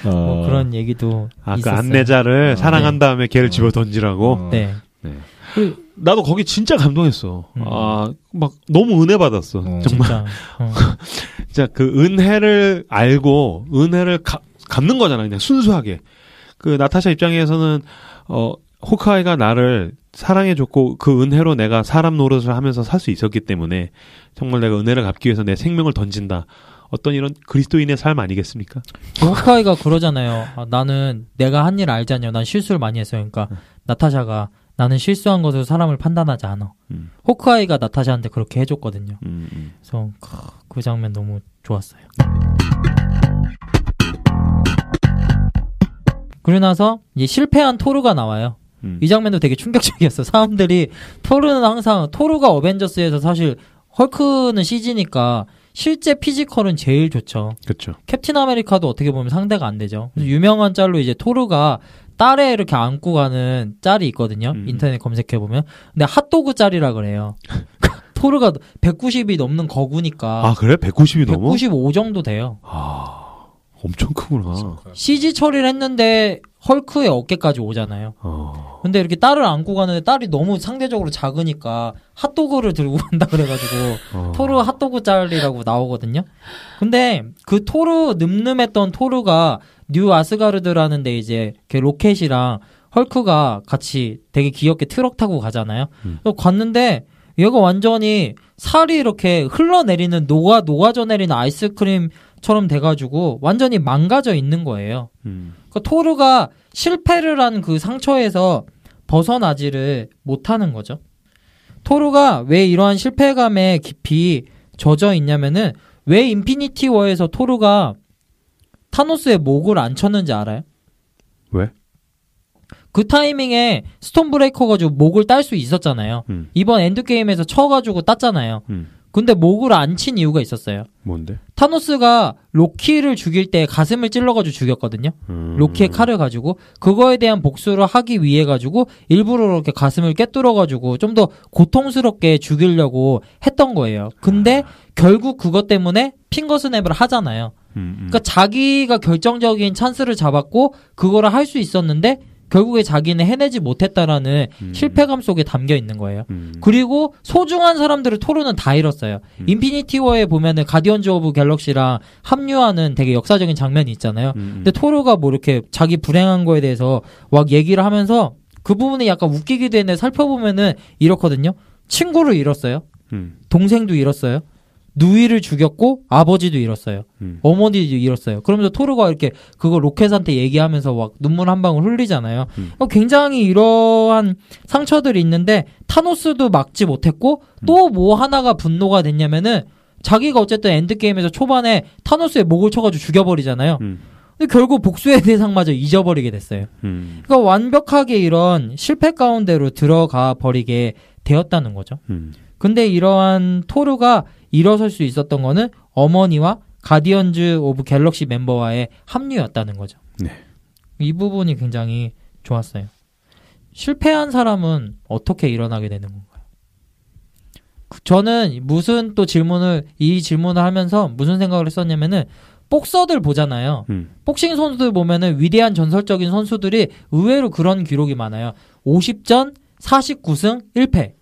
뭐 그런 얘기도 그 있었어요. 안내자를 사랑한 네. 다음에 걔를 집어 던지라고. 네. 나도 거기 진짜 감동했어. 막 너무 은혜 받았어. 정말. 진짜. 진짜 그 은혜를 알고 은혜를 갚는 거잖아. 그냥 순수하게. 그 나타샤 입장에서는 호크아이가 나를 사랑해줬고 그 은혜로 내가 사람 노릇을 하면서 살 수 있었기 때문에 정말 내가 은혜를 갚기 위해서 내 생명을 던진다. 어떤 이런 그리스도인의 삶 아니겠습니까? 호크아이가 그러잖아요. 나는 내가 한 일 알잖아요. 난 실수를 많이 했어요. 그러니까 나타샤가 나는 실수한 것으로 사람을 판단하지 않아. 호크아이가 나타샤한테 그렇게 해줬거든요. 그래서 그 장면 너무 좋았어요. 그러고 나서 이제 실패한 토르가 나와요. 이 장면도 되게 충격적이었어. 사람들이 토르는 항상 토르가 어벤져스에서 사실 헐크는 CG니까 실제 피지컬은 제일 좋죠. 그렇죠. 캡틴 아메리카도 어떻게 보면 상대가 안 되죠. 그래서 유명한 짤로 이제 토르가 딸에 이렇게 안고 가는 짤이 있거든요. 인터넷 검색해 보면. 근데 핫도그 짤이라 그래요. 토르가 190이 넘는 거구니까. 아 그래? 190이 넘어? 195 정도 돼요. 엄청 크구나. CG 처리를 했는데 헐크의 어깨까지 오잖아요. 근데 이렇게 딸을 안고 가는데 딸이 너무 상대적으로 작으니까 핫도그를 들고 간다 그래가지고 토르 핫도그 짤이라고 나오거든요. 근데 그 토르 늠름했던 토르가 뉴 아스가르드라는 데 이제 로켓이랑 헐크가 같이 되게 귀엽게 트럭 타고 가잖아요. 그래서 갔는데 얘가 완전히 살이 이렇게 흘러내리는 녹아져 내리는 아이스크림처럼 돼가지고 완전히 망가져 있는 거예요. 그러니까 토르가 실패를 한 그 상처에서 벗어나지를 못하는 거죠. 토르가 왜 이러한 실패감에 깊이 젖어 있냐면은 왜 인피니티 워에서 토르가 타노스의 목을 안 쳤는지 알아요? 왜? 그 타이밍에 스톤 브레이커 가지고 목을 딸 수 있었잖아요. 이번 엔드게임에서 쳐가지고 땄잖아요. 근데 목을 안 친 이유가 있었어요. 뭔데? 타노스가 로키를 죽일 때 가슴을 찔러가지고 죽였거든요. 로키의 칼을 가지고 그거에 대한 복수를 하기 위해 가지고 일부러 이렇게 가슴을 꿰뚫어가지고 좀 더 고통스럽게 죽이려고 했던 거예요. 근데 결국 그것 때문에 핑거스냅을 하잖아요. 그러니까 자기가 결정적인 찬스를 잡았고 그거를 할 수 있었는데 결국에 자기는 해내지 못했다라는 실패감 속에 담겨 있는 거예요. 그리고 소중한 사람들을 토르는 다 잃었어요. 인피니티 워에 보면은 가디언즈 오브 갤럭시랑 합류하는 되게 역사적인 장면이 있잖아요. 근데 토르가 뭐 이렇게 자기 불행한 거에 대해서 막 얘기를 하면서 그 부분이 약간 웃기기도 했는데 살펴보면은 이렇거든요. 친구를 잃었어요. 동생도 잃었어요. 누이를 죽였고 아버지도 잃었어요. 어머니도 잃었어요. 그러면서 토르가 이렇게 그거 로켓한테 얘기하면서 막 눈물 한 방울 흘리잖아요. 굉장히 이러한 상처들이 있는데 타노스도 막지 못했고 또 뭐 하나가 분노가 됐냐면은 자기가 어쨌든 엔드게임에서 초반에 타노스의 목을 쳐가지고 죽여버리잖아요. 근데 결국 복수의 대상마저 잊어버리게 됐어요. 그러니까 완벽하게 이런 실패 가운데로 들어가 버리게 되었다는 거죠. 근데 이러한 토르가 일어설 수 있었던 거는 어머니와 가디언즈 오브 갤럭시 멤버와의 합류였다는 거죠. 네. 이 부분이 굉장히 좋았어요. 실패한 사람은 어떻게 일어나게 되는 건가요? 저는 무슨 또 이 질문을 하면서 무슨 생각을 했었냐면은 복서들 보잖아요. 복싱 선수들 보면은 위대한 전설적인 선수들이 의외로 그런 기록이 많아요. 50전 49승 1패.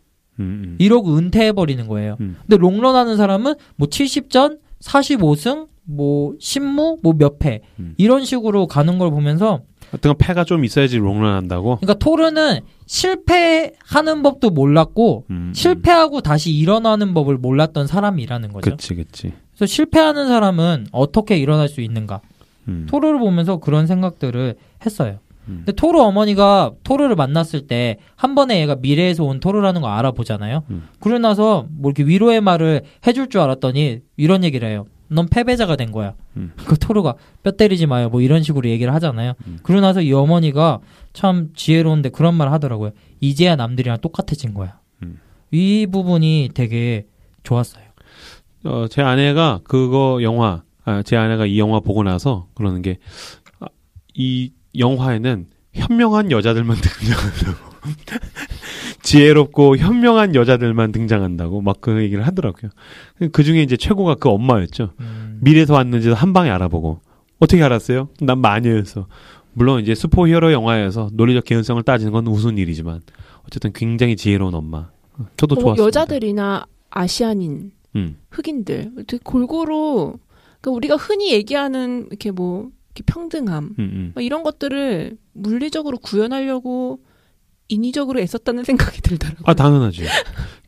이러고 은퇴해버리는 거예요. 근데 롱런 하는 사람은 뭐 70전 45승 뭐 신무 뭐 몇 패 이런 식으로 가는 걸 보면서 어떤 패가 좀 있어야지 롱런 한다고. 그러니까 토르는 실패하는 법도 몰랐고 실패하고 다시 일어나는 법을 몰랐던 사람이라는 거죠. 그치. 그래서 실패하는 사람은 어떻게 일어날 수 있는가? 토르를 보면서 그런 생각들을 했어요. 근데 토르 어머니가 토르를 만났을 때 한 번에 얘가 미래에서 온 토르라는 거 알아보잖아요. 그러고 나서 뭐 이렇게 위로의 말을 해줄 줄 알았더니 이런 얘기를 해요. 넌 패배자가 된 거야. 그 토르가 뼈 때리지 마요. 뭐 이런 식으로 얘기를 하잖아요. 그러고 나서 이 어머니가 참 지혜로운데 그런 말을 하더라고요. 이제야 남들이랑 똑같아진 거야. 이 부분이 되게 좋았어요. 제 아내가 제 아내가 이 영화 보고 나서 그러는 게, 이 영화에는 현명한 여자들만 등장한다고. 지혜롭고 현명한 여자들만 등장한다고 막 그 얘기를 하더라고요. 그 중에 이제 최고가 그 엄마였죠. 미래에서 왔는지도 한 방에 알아보고. 어떻게 알았어요? 난 마녀였어. 물론 이제 슈퍼히어로 영화에서 논리적 개연성을 따지는 건 우스운 일이지만 어쨌든 굉장히 지혜로운 엄마. 저도 좋았어요. 여자들이나 아시아닌, 흑인들 되게 골고루, 그러니까 우리가 흔히 얘기하는 이렇게 뭐 이렇게 평등함 이런 것들을 물리적으로 구현하려고 인위적으로 애썼다는 생각이 들더라고요. 아, 당연하지.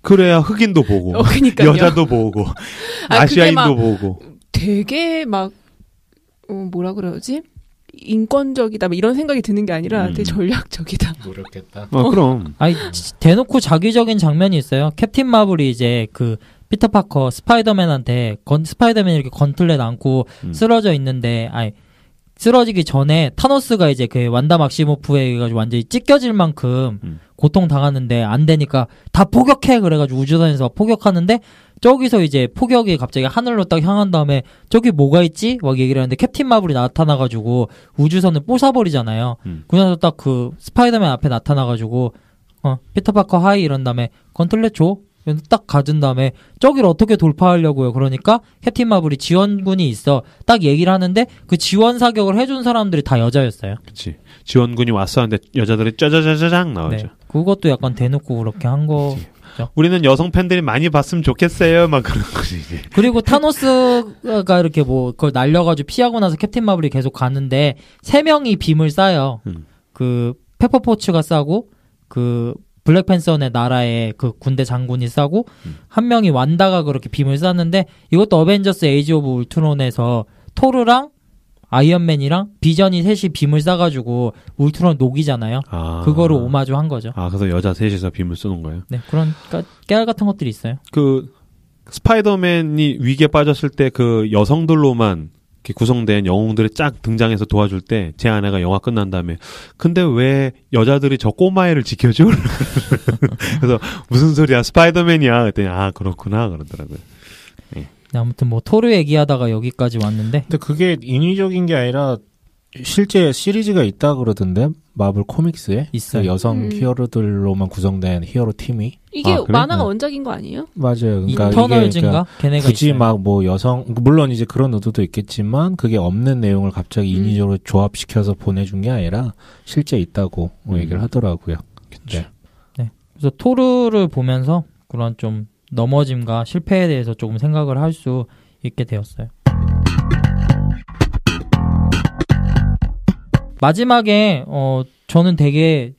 그래야 흑인도 보고 여자도 보고 아시아인도 보고 되게 막 뭐라 그러지? 인권적이다 이런 생각이 드는 게 아니라 되게 전략적이다. 노력했다. 그럼. 아니 대놓고 자기적인 장면이 있어요. 캡틴 마블이 이제 그 피터 파커 스파이더맨한테 스파이더맨이 이렇게 건틀렛 안고 쓰러져 있는데 쓰러지기 전에 타노스가 이제 그 완다 막시모프에 해가지고 완전히 찢겨질 만큼 고통 당하는데 안 되니까 다 포격해 그래가지고 우주선에서 포격하는데 저기서 이제 포격이 갑자기 하늘로 딱 향한 다음에 저기 뭐가 있지? 막 얘기를 하는데 캡틴 마블이 나타나가지고 우주선을 부숴버리잖아요. 그래서 딱 그 스파이더맨 앞에 나타나가지고 피터 파커 하이 이런 다음에 건틀렛 줘? 딱 가진 다음에 저기를 어떻게 돌파하려고요. 그러니까 캡틴 마블이 지원군이 있어. 딱 얘기를 하는데 그 지원 사격을 해준 사람들이 다 여자였어요. 그치. 지원군이 왔어 하는데 여자들이 짜자자자장 나오죠. 네. 그것도 약간 대놓고 그렇게 한 거. 우리는 여성 팬들이 많이 봤으면 좋겠어요. 막 그런 거지. 그리고 타노스가 이렇게 뭐 그걸 날려가지고 피하고 나서 캡틴 마블이 계속 가는데 3명이 빔을 쏴요. 그 페퍼포츠가 쏴고 그 블랙팬서의 나라의 그 군대 장군이 쏴고 한 명이 완다가 그렇게 빔을 쐈는데 이것도 어벤져스 에이지 오브 울트론에서 토르랑 아이언맨이랑 비전이 셋이 빔을 쏴가지고 울트론 녹이잖아요. 그거를 오마주 한 거죠. 그래서 여자 셋이서 빔을 쏘는 거예요? 네, 그런 깨알 같은 것들이 있어요. 그 스파이더맨이 위기에 빠졌을 때 그 여성들로만 이렇게 구성된 영웅들이 쫙 등장해서 도와줄 때 제 아내가 영화 끝난 다음에 근데 왜 여자들이 저 꼬마애를 지켜줘? 그래서 무슨 소리야 스파이더맨이야 그랬더니 그렇구나 그러더라고요. 네. 아무튼 뭐 토르 얘기하다가 여기까지 왔는데 근데 그게 인위적인 게 아니라 실제 시리즈가 있다 그러던데 마블 코믹스에 있어요. 그 여성 히어로들로만 구성된 히어로 팀이 이게 만화가 원작인 거 아니에요? 맞아요. 그러니까 인터널즈인가? 걔네가 굳이 있어요. 막 뭐 여성 물론 이제 그런 의도도 있겠지만 그게 없는 내용을 갑자기 인위적으로 조합시켜서 보내준 게 아니라 실제 있다고 얘기를 하더라고요. 그렇죠. 네. 그래서 토르를 보면서 그런 좀 넘어짐과 실패에 대해서 조금 생각을 할 수 있게 되었어요. 마지막에 저는 되게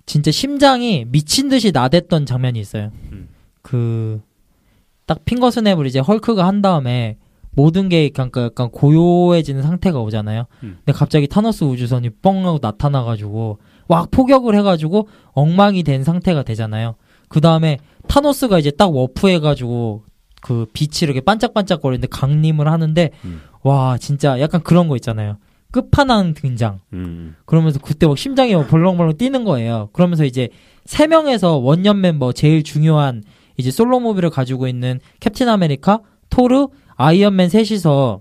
진짜 심장이 미친 듯이 나댔던 장면이 있어요. 그 딱 핑거 스냅을 이제 헐크가 한 다음에 모든 게 약간 고요해지는 상태가 오잖아요. 근데 갑자기 타노스 우주선이 뻥 하고 나타나가지고 막 포격을 해가지고 엉망이 된 상태가 되잖아요. 그 다음에 타노스가 이제 딱 워프해가지고 그 빛이 이렇게 반짝반짝거리는데 강림을 하는데 와 진짜 약간 그런 거 있잖아요. 끝판왕 등장. 그러면서 그때 막 심장이 벌렁벌렁 뛰는 거예요. 그러면서 이제 3명에서 원년 멤버 제일 중요한 이제 솔로 무비를 가지고 있는 캡틴 아메리카, 토르, 아이언맨 셋이서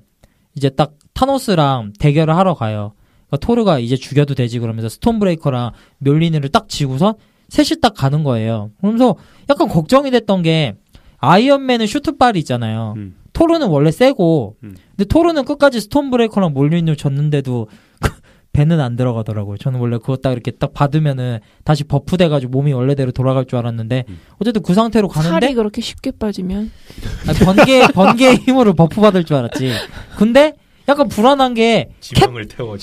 이제 딱 타노스랑 대결을 하러 가요. 그러니까 토르가 이제 죽여도 되지 그러면서 스톤브레이커랑 멸리니를 딱 지고선 셋이 딱 가는 거예요. 그러면서 약간 걱정이 됐던 게 아이언맨은 슈트발이 있잖아요. 토르는 원래 세고 근데 토르는 끝까지 스톤브레이커랑 몰리니를 졌는데도 배는 안 들어가더라고요. 저는 원래 그거 딱 이렇게 딱 받으면은 다시 버프돼가지고 몸이 원래대로 돌아갈 줄 알았는데 어쨌든 그 상태로 가는데 살이 그렇게 쉽게 빠지면 아니, 번개의 힘으로 버프 받을 줄 알았지. 근데 약간 불안한 게 지방을 태워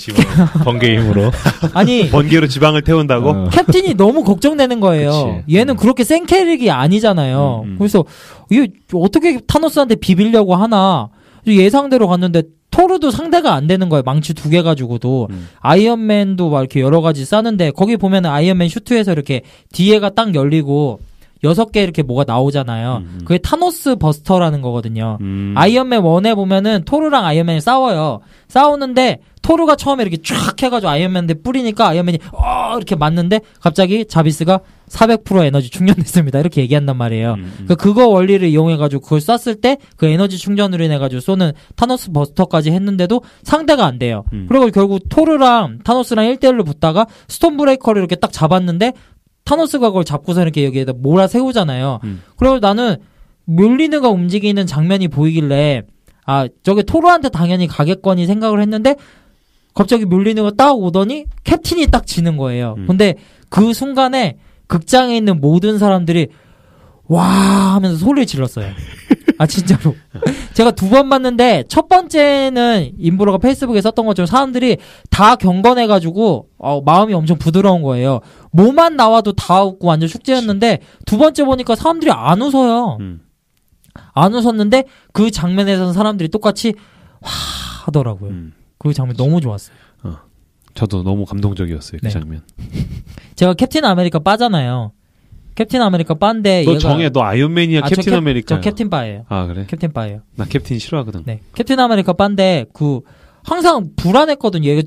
번개 힘으로. 아니 번개로 지방을 태운다고? 캡틴이 너무 걱정되는 거예요. 그치. 얘는 그렇게 센 캐릭이 아니잖아요. 그래서 이게 어떻게 타노스한테 비비려고 하나 예상대로 갔는데 토르도 상대가 안 되는 거예요. 망치 2개 가지고도. 아이언맨도 막 이렇게 여러 가지 싸는데 거기 보면은 아이언맨 슈트에서 이렇게 뒤에가 딱 열리고 6개 이렇게 뭐가 나오잖아요. 그게 타노스 버스터라는 거거든요. 아이언맨 1에 보면은 토르랑 아이언맨이 싸워요. 싸우는데 토르가 처음에 이렇게 쫙 해가지고 아이언맨한테 뿌리니까 아이언맨이 이렇게 맞는데 갑자기 자비스가 400% 에너지 충전됐습니다. 이렇게 얘기한단 말이에요. 그거 원리를 이용해가지고 그걸 쐈을 때 그 에너지 충전으로 인해가지고 쏘는 타노스 버스터까지 했는데도 상대가 안 돼요. 그리고 결국 토르랑 타노스랑 1대1로 붙다가 스톤 브레이커를 이렇게 딱 잡았는데 타노스가 그걸 잡고서 이렇게 여기에다 몰아세우잖아요. 그리고 나는 뮬리느가 움직이는 장면이 보이길래 저게 토르한테 당연히 가겠거니 생각을 했는데 갑자기 뮬리느가 딱 오더니 캡틴이 딱 지는 거예요. 근데 그 순간에 극장에 있는 모든 사람들이 와 하면서 소리를 질렀어요. 진짜로. 제가 2번 봤는데 첫 번째는 인브로가 페이스북에 썼던 것처럼 사람들이 다 경건해가지고 마음이 엄청 부드러운 거예요. 뭐만 나와도 다 웃고 완전 축제였는데 2번째 보니까 사람들이 안 웃어요. 안 웃었는데 그 장면에서는 사람들이 똑같이 와 하더라고요. 그 장면 너무 좋았어요. 저도 너무 감동적이었어요. 그 네. 장면. 제가 캡틴 아메리카 빠잖아요. 캡틴 아메리카 빠인데 너 얘가 정해. 너 아이언맨이야 캡틴 아메리카. 저 캡틴 바예요. 그래? 캡틴 바예요. 나 캡틴 싫어하거든. 네. 캡틴 아메리카 빠인데 항상 불안했거든요. 얘가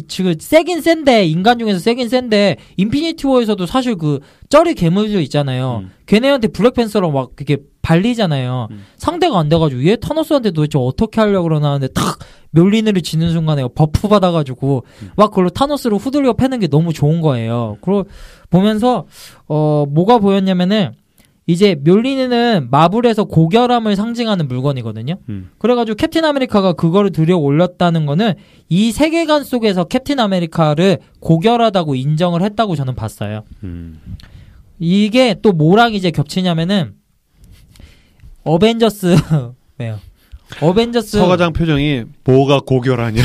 지금 세긴 센데 인간 중에서 세긴 센데 인피니티 워에서도 사실 쩌리 괴물들 있잖아요. 걔네한테 블랙팬서랑 막 이렇게 발리잖아요. 상대가 안 돼가지고 얘 타노스한테 도대체 어떻게 하려고 그러나 하는데 탁 멸리느를 지는 순간에 버프 받아가지고 막 그걸로 타노스를 후들겨 패는 게 너무 좋은 거예요. 그리고 보면서 뭐가 보였냐면은 이제 멸리느는 마블에서 고결함을 상징하는 물건이거든요. 그래가지고 캡틴 아메리카가 그거를 들여 올렸다는 거는 이 세계관 속에서 캡틴 아메리카를 고결하다고 인정을 했다고 저는 봤어요. 이게 또 뭐랑 이제 겹치냐면은 어벤져스 왜요? 어벤져스 서과장 표정이 뭐가 고결하냐?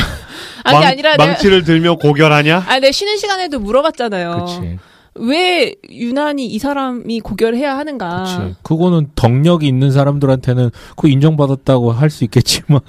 아니라 망치를 들며 고결하냐? 내가 쉬는 시간에도 물어봤잖아요. 그치. 왜 유난히 이 사람이 고결해야 하는가? 그치. 그거는 덕력이 있는 사람들한테는 그거 인정받았다고 할 수 있겠지만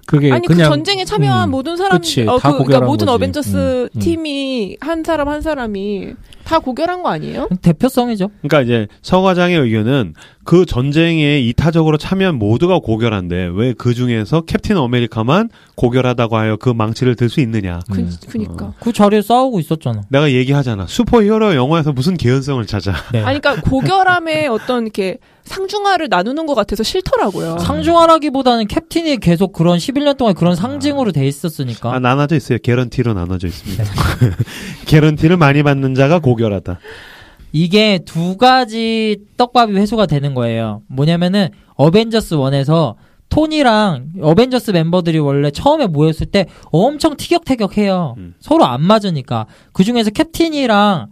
그게 아니 그냥 그 전쟁에 참여한 모든 사람, 그치. 다 그러니까 고결한 모든 거지. 어벤져스 팀이 한 사람 한 사람이 다 고결한 거 아니에요? 대표성이죠. 그러니까 이제 서과장의 의견은 그 전쟁에 이타적으로 참여한 모두가 고결한데 왜 그 중에서 캡틴 아메리카만 고결하다고 하여 그 망치를 들 수 있느냐? 그니까. 그 자리에 싸우고 있었잖아. 내가 얘기하잖아. 슈퍼히어로 영화에서 무슨 개연성을 찾아? 네. 그러니까 고결함에 어떤 이렇게 상중하를 나누는 것 같아서 싫더라고요. 상중하라기보다는 캡틴이 계속 그런 11년 동안 그런 상징으로 돼 있었으니까. 나눠져 있어요. 개런티로 나눠져 있습니다. 개런티를 많이 받는 자가 고결하다. 이게 2가지 떡밥이 회수가 되는 거예요. 뭐냐면은 어벤져스 1에서 토니랑 어벤져스 멤버들이 원래 처음에 모였을 때 엄청 티격태격해요. 서로 안 맞으니까. 그중에서 캡틴이랑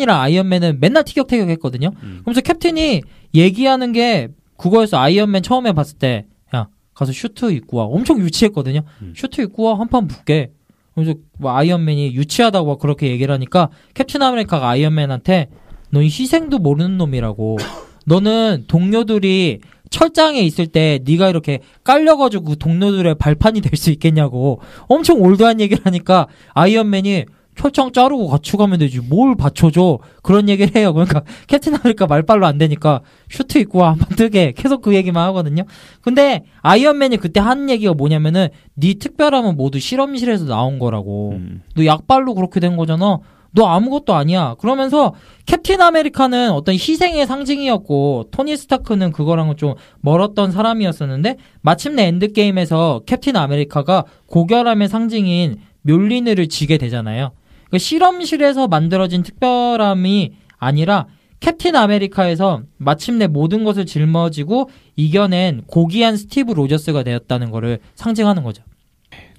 아이언맨은 맨날 티격태격했거든요. 그러면서 캡틴이 얘기하는 게 그거였어. 아이언맨 처음에 봤을 때 야 가서 슈트 입고 와. 엄청 유치했거든요. 슈트 입고 와 한 판 붙게. 그래서 아이언맨이 유치하다고 막 그렇게 얘기를 하니까 캡틴 아메리카가 아이언맨한테 너 희생도 모르는 놈이라고. 너는 동료들이 철장에 있을 때 네가 이렇게 깔려가지고 그 동료들의 발판이 될 수 있겠냐고 엄청 올드한 얘기를 하니까 아이언맨이 철장 자르고 같이 가면 되지 뭘 받쳐줘 그런 얘기를 해요. 그러니까 캡틴 아메리카 말빨로 안 되니까 슈트 입고 와 한번 뜨게 계속 그 얘기만 하거든요. 근데 아이언맨이 그때 한 얘기가 뭐냐면은 네 특별함은 모두 실험실에서 나온 거라고. 너 약발로 그렇게 된 거잖아. 너 아무것도 아니야. 그러면서 캡틴 아메리카는 어떤 희생의 상징이었고 토니 스타크는 그거랑은 좀 멀었던 사람이었었는데 마침내 엔드게임에서 캡틴 아메리카가 고결함의 상징인 묠리느를 지게 되잖아요. 그러니까 실험실에서 만들어진 특별함이 아니라 캡틴 아메리카에서 마침내 모든 것을 짊어지고 이겨낸 고귀한 스티브 로저스가 되었다는 거를 상징하는 거죠.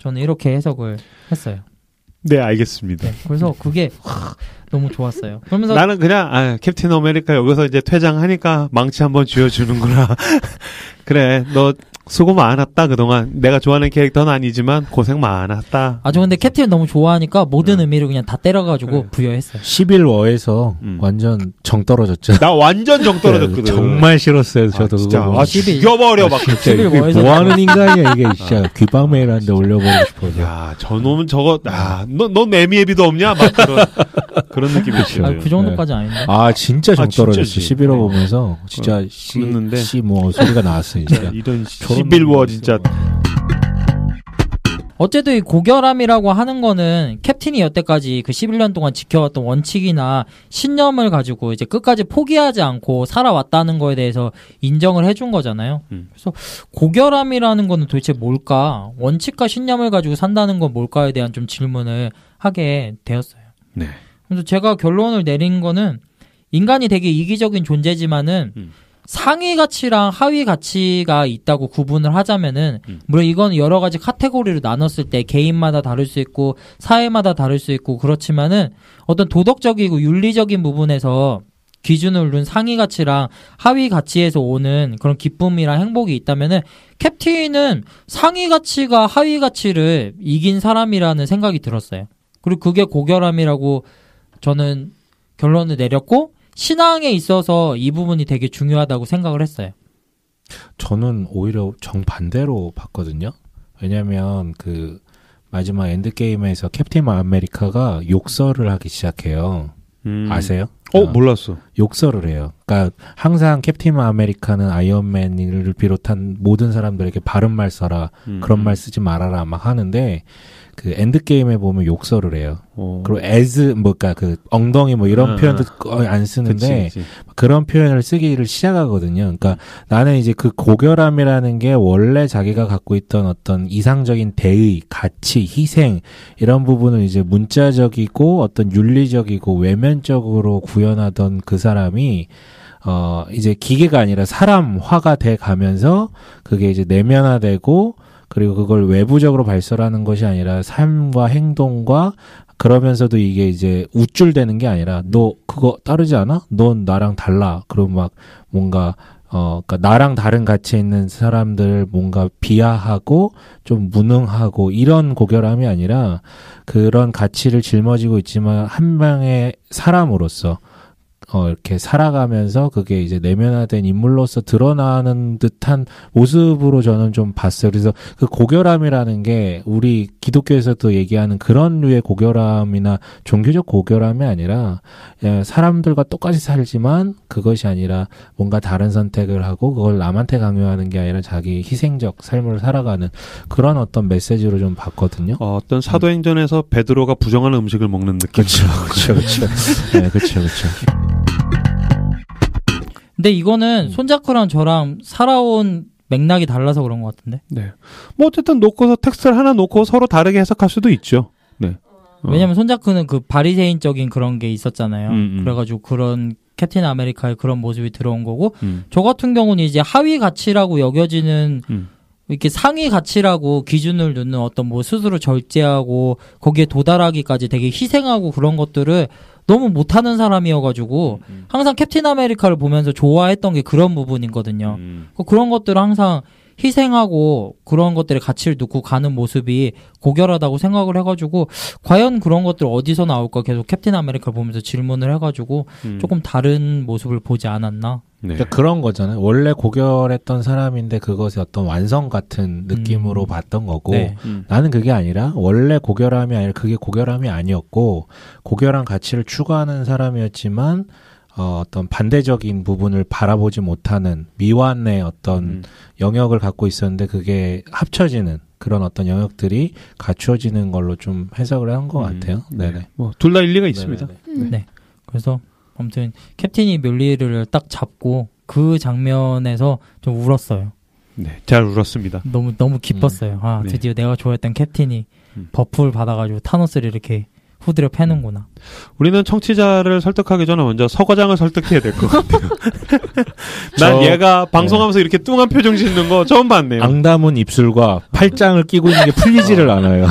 저는 이렇게 해석을 했어요. 네, 알겠습니다. 네, 그래서 그게 너무 좋았어요. 그러면서 나는 그냥 캡틴 아메리카 여기서 이제 퇴장하니까 망치 한번 쥐어주는구나. 그래, 너 수고 많았다 그동안. 내가 좋아하는 캐릭터는 아니지만 고생 많았다. 근데 캡틴을 너무 좋아하니까 모든 의미를 그냥 다 때려가지고 부여했어요. 11워에서 완전 정 떨어졌죠. 나 완전 정 떨어졌거든. 정말 싫었어요. 저도 진짜. 그거. 죽여버려 막. 진짜 이게 뭐 하는 인간이야 이게 진짜. 귀방메일한데 올려버리고 싶어서. 야, 저놈은 저거 넌 애미애비도 없냐? 막 그런 느낌이었어요. 그 정도까지 아닌데. 진짜 정 떨어졌어. 11워 보면서 진짜 그랬는데 뭐 소리가 나왔어요. 진짜. 이런 11워 진짜. 어쨌든 이 고결함이라고 하는 거는 캡틴이 여태까지 그 11년 동안 지켜왔던 원칙이나 신념을 가지고 이제 끝까지 포기하지 않고 살아왔다는 거에 대해서 인정을 해준 거잖아요. 그래서 고결함이라는 거는 도대체 뭘까? 원칙과 신념을 가지고 산다는 건 뭘까에 대한 좀 질문을 하게 되었어요. 네. 그래서 제가 결론을 내린 거는 인간이 되게 이기적인 존재지만은 상위 가치랑 하위 가치가 있다고 구분을 하자면은 물론 이건 여러 가지 카테고리로 나눴을 때 개인마다 다를 수 있고 사회마다 다를 수 있고 그렇지만은 어떤 도덕적이고 윤리적인 부분에서 기준을 둔 상위 가치랑 하위 가치에서 오는 그런 기쁨이랑 행복이 있다면은 캡틴은 상위 가치가 하위 가치를 이긴 사람이라는 생각이 들었어요. 그리고 그게 고결함이라고 저는 결론을 내렸고 신앙에 있어서 이 부분이 되게 중요하다고 생각을 했어요. 저는 오히려 정반대로 봤거든요. 왜냐면 그 마지막 엔드게임에서 캡틴 아메리카가 욕설을 하기 시작해요. 아세요? 몰랐어. 욕설을 해요. 그러니까 항상 캡틴 아메리카는 아이언맨을 비롯한 모든 사람들에게 바른 말 써라. 그런 말 쓰지 말아라 막 하는데 그 엔드게임에 보면 욕설을 해요. 그리고 그러니까 그 엉덩이 뭐 이런 표현도 거의 안 쓰는데 그치. 그런 표현을 쓰기를 시작하거든요. 그러니까 나는 이제 그 고결함이라는 게 원래 자기가 갖고 있던 어떤 이상적인 대의, 가치, 희생 이런 부분을 이제 문자적이고 어떤 윤리적이고 외면적으로 구현하던 그 사람이 이제 기계가 아니라 사람화가 돼 가면서 그게 이제 내면화되고 그리고 그걸 외부적으로 발설하는 것이 아니라 삶과 행동과 그러면서도 이게 이제 우쭐대는 게 아니라 너 그거 따르지 않아? 넌 나랑 달라. 그리고 막 뭔가 그러니까 나랑 다른 가치에 있는 사람들 뭔가 비하하고 좀 무능하고 이런 고결함이 아니라 그런 가치를 짊어지고 있지만 한 명의 사람으로서 이렇게 살아가면서 그게 이제 내면화된 인물로서 드러나는 듯한 모습으로 저는 좀 봤어요. 그래서 그 고결함이라는 게 우리 기독교에서도 얘기하는 그런 류의 고결함이나 종교적 고결함이 아니라 사람들과 똑같이 살지만 그것이 아니라 뭔가 다른 선택을 하고 그걸 남한테 강요하는 게 아니라 자기 희생적 삶을 살아가는 그런 어떤 메시지로 좀 봤거든요. 어떤 사도행전에서 베드로가 부정하는 음식을 먹는 느낌. 그렇죠. 네, 그렇죠. 근데 이거는 손자크랑 저랑 살아온 맥락이 달라서 그런 것 같은데. 네. 뭐 어쨌든 놓고서 텍스트를 하나 놓고 서로 다르게 해석할 수도 있죠. 네. 왜냐면 손자크는 그 바리새인적인 그런 게 있었잖아요. 그래가지고 그런 캡틴 아메리카의 그런 모습이 들어온 거고, 저 같은 경우는 이제 하위 가치라고 여겨지는 이렇게 상위 가치라고 기준을 두는 어떤 뭐 스스로 절제하고 거기에 도달하기까지 되게 희생하고 그런 것들을 너무 못하는 사람이어가지고 항상 캡틴 아메리카를 보면서 좋아했던 게 그런 부분이거든요. 그런 것들을 항상 희생하고 그런 것들의 가치를 두고 가는 모습이 고결하다고 생각을 해가지고 과연 그런 것들 어디서 나올까 계속 캡틴 아메리카를 보면서 질문을 해가지고 조금 다른 모습을 보지 않았나. 네. 그러니까 그런 거잖아요. 원래 고결했던 사람인데 그것이 어떤 완성 같은 느낌으로 봤던 거고 네. 나는 그게 아니라 원래 고결함이 아니라 그게 고결함이 아니었고 고결한 가치를 추구하는 사람이었지만 어떤 반대적인 부분을 바라보지 못하는 미완의 어떤 영역을 갖고 있었는데 그게 합쳐지는 그런 어떤 영역들이 갖추어지는 걸로 좀 해석을 한 것 같아요. 네네. 뭐 둘 다 일리가 있습니다. 네. 그래서 아무튼 캡틴이 멸리를 딱 잡고 그 장면에서 좀 울었어요. 네, 잘 울었습니다. 너무 기뻤어요. 네. 드디어 내가 좋아했던 캡틴이 버프를 받아가지고 타노스를 이렇게 후드려 패는구나. 우리는 청취자를 설득하기 전에 먼저 서 과장을 설득해야 될 것 같아요. 난 얘가 방송하면서 이렇게 뚱한 표정 짓는 거 처음 봤네요. 앙담은 입술과 팔짱을 끼고 있는 게 풀리지를 않아요.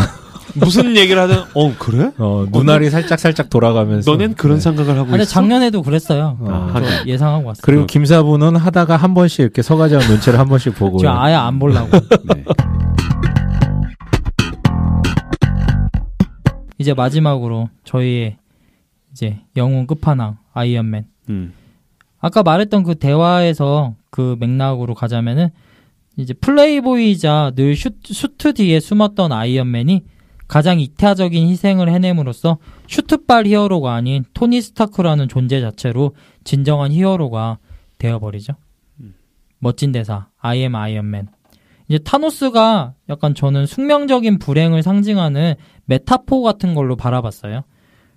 무슨 얘기를 하든 그래? 눈알이 살짝 돌아가면서. 너넨 그런 생각을 하고 근데 있어? 작년에도 그랬어요. 하긴. 예상하고 왔어요. 그리고 김사부는 하다가 한 번씩 이렇게 서가장 눈치를 한 번씩 보고. 저 아예 안 보려고. 네. 이제 마지막으로 저희의 이제 영웅 끝판왕 아이언맨. 아까 말했던 그 대화에서 그 맥락으로 가자면은 이제 플레이보이자 늘 슈트 뒤에 숨었던 아이언맨이 가장 이타적인 희생을 해냄으로써 슈트발 히어로가 아닌 토니 스타크라는 존재 자체로 진정한 히어로가 되어버리죠. 멋진 대사 I am 아이언맨. 이제 타노스가 약간 저는 숙명적인 불행을 상징하는 메타포 같은 걸로 바라봤어요.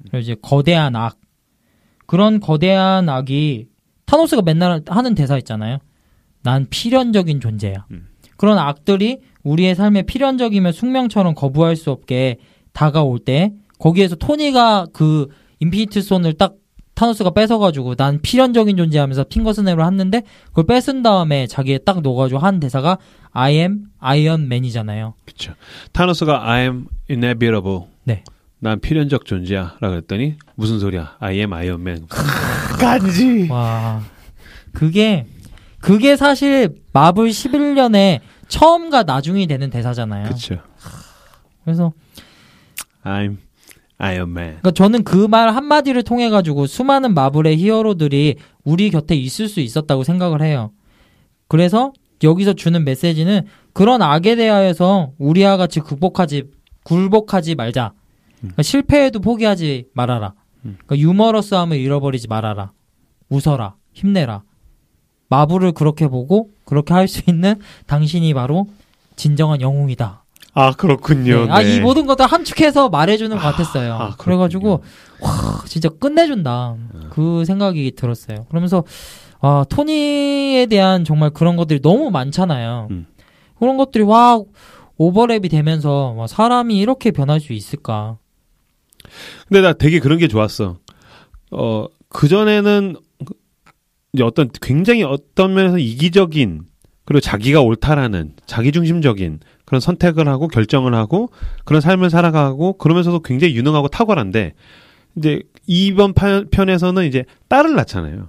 그리고 이제 거대한 악. 그런 거대한 악이 타노스가 맨날 하는 대사 있잖아요. 난 필연적인 존재야. 그런 악들이 우리의 삶에 필연적이면 숙명처럼 거부할 수 없게 다가올 때 거기에서 토니가 그 인피니트 스톤을 딱 타노스가 뺏어가지고 난 필연적인 존재하면서 핑거스냅을 했는데 그걸 뺏은 다음에 자기에 딱 넣어가지고 한 대사가 I am 아이언맨이잖아요. 그렇죠. 타노스가 I am inevitable. 네. 난 필연적 존재야 라고 했더니 무슨 소리야. I am 아이언맨. 간지. 와. 그게 사실 마블 11년에 처음과 나중이 되는 대사잖아요. 그렇죠. 그래서 I'm Iron Man. 그러니까 저는 그 말 한마디를 통해 가지고 수많은 마블의 히어로들이 우리 곁에 있을 수 있었다고 생각을 해요. 그래서 여기서 주는 메시지는 그런 악에 대하여서 우리와 같이 굴복하지 말자. 그러니까 실패해도 포기하지 말아라. 그러니까 유머러스함을 잃어버리지 말아라. 웃어라. 힘내라. 마블을 그렇게 보고 그렇게 할 수 있는 당신이 바로 진정한 영웅이다. 아 그렇군요. 네. 네. 이 모든 것들 함축해서 말해주는 것 같았어요. 그래가지고 와 진짜 끝내준다. 그 생각이 들었어요. 그러면서 토니에 대한 정말 그런 것들이 너무 많잖아요. 그런 것들이 와 오버랩이 되면서 와, 사람이 이렇게 변할 수 있을까? 근데 나 되게 그런 게 좋았어. 그전에는 굉장히 어떤 면에서 이기적인 그리고 자기가 옳다라는 자기중심적인 그런 선택을 하고 결정을 하고 그런 삶을 살아가고 그러면서도 굉장히 유능하고 탁월한데 이제 이번 편에서는 이제 딸을 낳잖아요.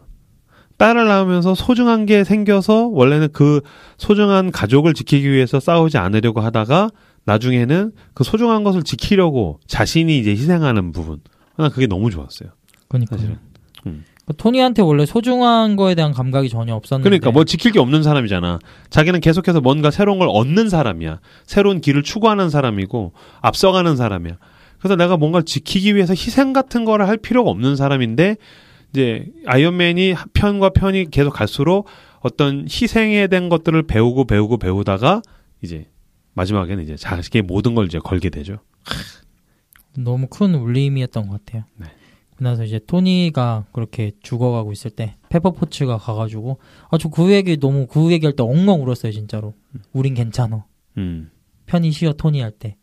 딸을 낳으면서 소중한 게 생겨서 원래는 그 소중한 가족을 지키기 위해서 싸우지 않으려고 하다가 나중에는 그 소중한 것을 지키려고 자신이 이제 희생하는 부분. 난 그게 너무 좋았어요. 그러니까 사실은. 토니한테 원래 소중한 거에 대한 감각이 전혀 없었는데. 그러니까 뭐 지킬 게 없는 사람이잖아. 자기는 계속해서 뭔가 새로운 걸 얻는 사람이야. 새로운 길을 추구하는 사람이고 앞서가는 사람이야. 그래서 내가 뭔가를 지키기 위해서 희생 같은 거를 할 필요가 없는 사람인데 이제 아이언맨이 편과 편이 계속 갈수록 어떤 희생에 대한 것들을 배우다가 이제 마지막에는 이제 자식의 모든 걸 이제 걸게 되죠. 너무 큰 울림이었던 것 같아요. 네. 그래서 이제 토니가 그렇게 죽어가고 있을 때 페퍼포츠가 가가지고 저 그 얘기할 때 엉엉 울었어요 진짜로. 우린 괜찮아. 편히 쉬어 토니 할 때.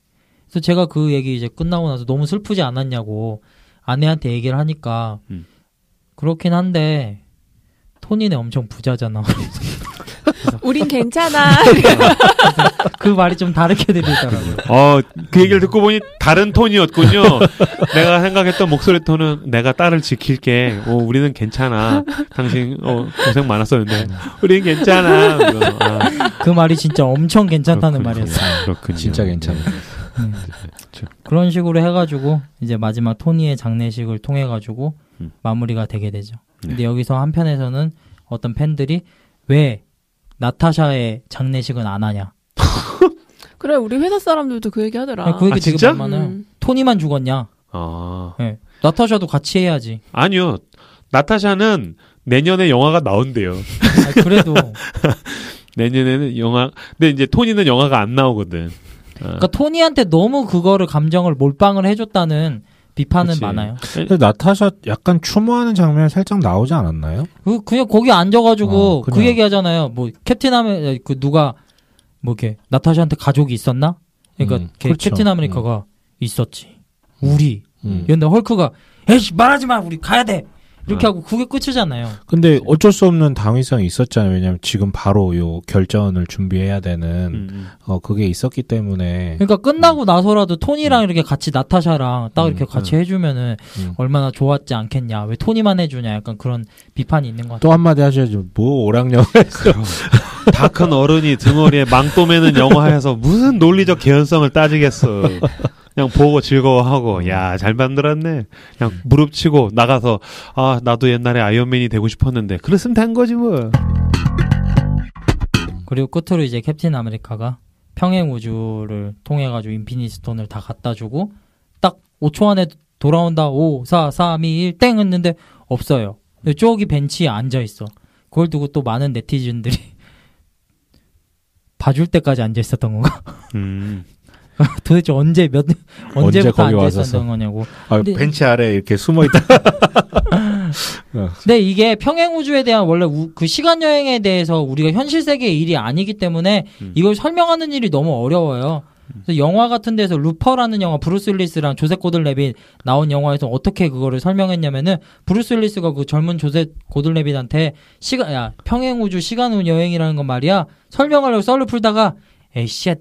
그래서 제가 그 얘기 이제 끝나고 나서 너무 슬프지 않았냐고 아내한테 얘기를 하니까 그렇긴 한데 토니네 엄청 부자잖아. 우린 괜찮아. 그 말이 좀 다르게 들리더라고요. 그 얘기를 듣고 보니 다른 톤이었군요. 내가 생각했던 목소리 톤은 내가 딸을 지킬게. 우리는 괜찮아. 당신 고생 많았었는데 우리는 괜찮아. 그 말이 진짜 엄청 괜찮다는 말이었어요. 그렇군요. 진짜 괜찮아. 그런 식으로 해가지고 이제 마지막 토니의 장례식을 통해가지고 마무리가 되게 되죠. 근데 여기서 한편에서는 어떤 팬들이 왜 나타샤의 장례식은 안 하냐. 그래 우리 회사 사람들도 그 얘기 하더라. 그 얘기 되게 진짜? 많아요. 토니만 죽었냐. 네. 나타샤도 같이 해야지. 아니요. 나타샤는 내년에 영화가 나온대요. 그래도 내년에는 영화. 근데 이제 토니는 영화가 안 나오거든. 그러니까 토니한테 너무 그거를 감정을 몰빵을 해줬다는 비판은 그치. 많아요. 근데 나타샤 약간 추모하는 장면 살짝 나오지 않았나요? 그냥 거기 앉아가지고 그냥. 그 얘기하잖아요. 뭐 캡틴 아메리카 누가 뭐 이렇게 나타샤한테 가족이 있었나? 그러니까 그렇죠. 캡틴 아메리카가 있었지. 우리 근데 헐크가 에이씨 말하지 마 우리 가야 돼 이렇게 하고 그게 끝이잖아요. 근데 어쩔 수 없는 당위성이 있었잖아요. 왜냐면 지금 바로 요 결전을 준비해야 되는 그게 있었기 때문에. 그러니까 끝나고 나서라도 토니랑 이렇게 같이 나타샤랑 딱 이렇게 같이 해주면은 얼마나 좋았지 않겠냐. 왜 토니만 해주냐. 약간 그런 비판이 있는 것 같아요. 또 한마디 하셔야죠. 뭐 오락영화했어. 다 큰 어른이 등어리에 망토 매는 영화에서 무슨 논리적 개연성을 따지겠어. 그냥 보고 즐거워하고 야 잘 만들었네. 그냥 무릎 치고 나가서 아 나도 옛날에 아이언맨이 되고 싶었는데 그랬으면 된 거지 뭐. 그리고 끝으로 이제 캡틴 아메리카가 평행 우주를 통해 가지고 인피니티 스톤을 다 갖다 주고 딱 5초 안에 돌아온다. 5, 4, 3, 2, 1 땡 했는데 없어요. 저기 벤치에 앉아 있어. 그걸 두고 또 많은 네티즌들이 봐줄 때까지 앉아 있었던 건가? 도대체 언제부터 거기 앉아 와서서. 있었던 거냐고. 벤치 아래 이렇게 숨어 있다. 근데 이게 평행 우주에 대한 원래 그 시간 여행에 대해서 우리가 현실 세계의 일이 아니기 때문에 이걸 설명하는 일이 너무 어려워요. 그래서 영화 같은 데서 루퍼라는 영화 브루스 윌리스랑 조셉 고들레빗 나온 영화에서 어떻게 그거를 설명했냐면은 브루스 윌리스가 그 젊은 조셉 고들레빗한테 평행 우주 시간 여행이라는 건 말이야 설명하려고 썰을 풀다가 에이 쉣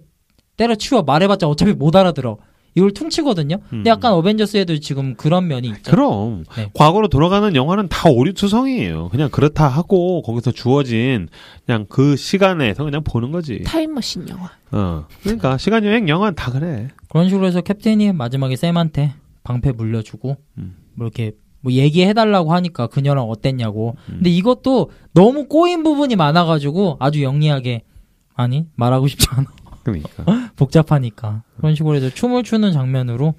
때려치워 말해봤자 어차피 못 알아들어. 이걸 퉁치거든요. 근데 약간 어벤져스에도 지금 그런 면이 있죠. 그럼 네. 과거로 돌아가는 영화는 다 오류투성이에요. 그냥 그렇다 하고 거기서 주어진 그냥 그 시간에서 그냥 보는 거지. 타임머신 영화. 그러니까 시간 여행 영화는 다 그래. 그런 식으로 해서 캡틴이 마지막에 샘한테 방패 물려주고 뭐 이렇게 뭐 얘기해달라고 하니까 그녀랑 어땠냐고. 근데 이것도 너무 꼬인 부분이 많아가지고 아주 영리하게 아니 말하고 싶지 않아. 그러니까 복잡하니까 그런 식으로 해서 춤을 추는 장면으로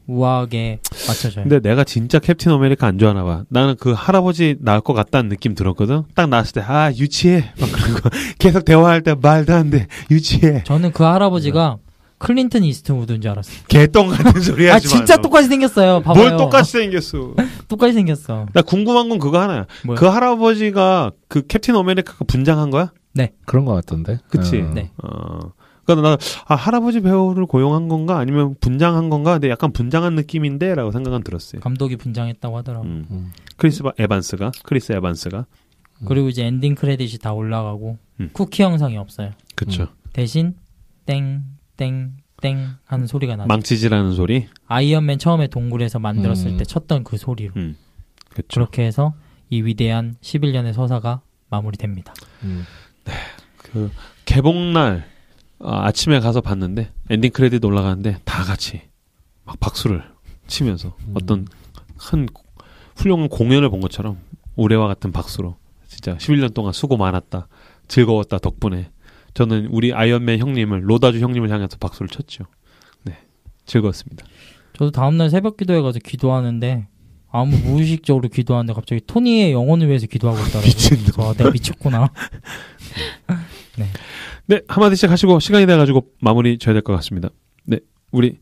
우아하게 맞춰져요. 근데 내가 진짜 캡틴 아메리카 안 좋아하나 봐. 나는 그 할아버지 나을 것 같다는 느낌 들었거든. 딱 나왔을 때 아 유치해 막 그런 거 계속 대화할 때 말도 안 돼 유치해. 저는 그 할아버지가 클린턴 이스트우드인 줄 알았어요. 개똥 같은 소리 하지 마. 진짜 똑같이 생겼어요. 봐봐요. 뭘 똑같이 생겼어. 똑같이 생겼어. 나 궁금한 건 그거 하나야. 뭐야? 그 할아버지가 그 캡틴 아메리카가 분장한 거야? 네. 그런 것 같던데. 그치? 네. 그러니까 나 할아버지 배우를 고용한 건가 아니면 분장한 건가? 근데 약간 분장한 느낌인데라고 생각은 들었어요. 감독이 분장했다고 하더라고. 크리스 에반스가. 그리고 이제 엔딩 크레딧이 다 올라가고 쿠키 영상이 없어요. 그렇죠. 대신 땡 하는 소리가 나죠. 망치질하는 소리. 아이언맨 처음에 동굴에서 만들었을 때 쳤던 그 소리로. 그렇죠. 그렇게 해서 이 위대한 11년의 서사가 마무리됩니다. 네. 그 개봉날 아침에 가서 봤는데 엔딩 크레딧 올라가는데 다 같이 막 박수를 치면서 어떤 큰 훌륭한 공연을 본 것처럼 우레와 같은 박수로 진짜 11년 동안 수고 많았다. 즐거웠다 덕분에 저는 우리 아이언맨 형님을 로다주 형님을 향해서 박수를 쳤죠. 네. 즐거웠습니다. 저도 다음날 새벽 기도에 가서 기도하는데 아무 무의식적으로 기도하는데 갑자기 토니의 영혼을 위해서 기도하고 있더라고요. 내가 미쳤구나. 네, 한마디씩 하시고 시간이 돼가지고 마무리 줘야 될 것 같습니다. 네, 우리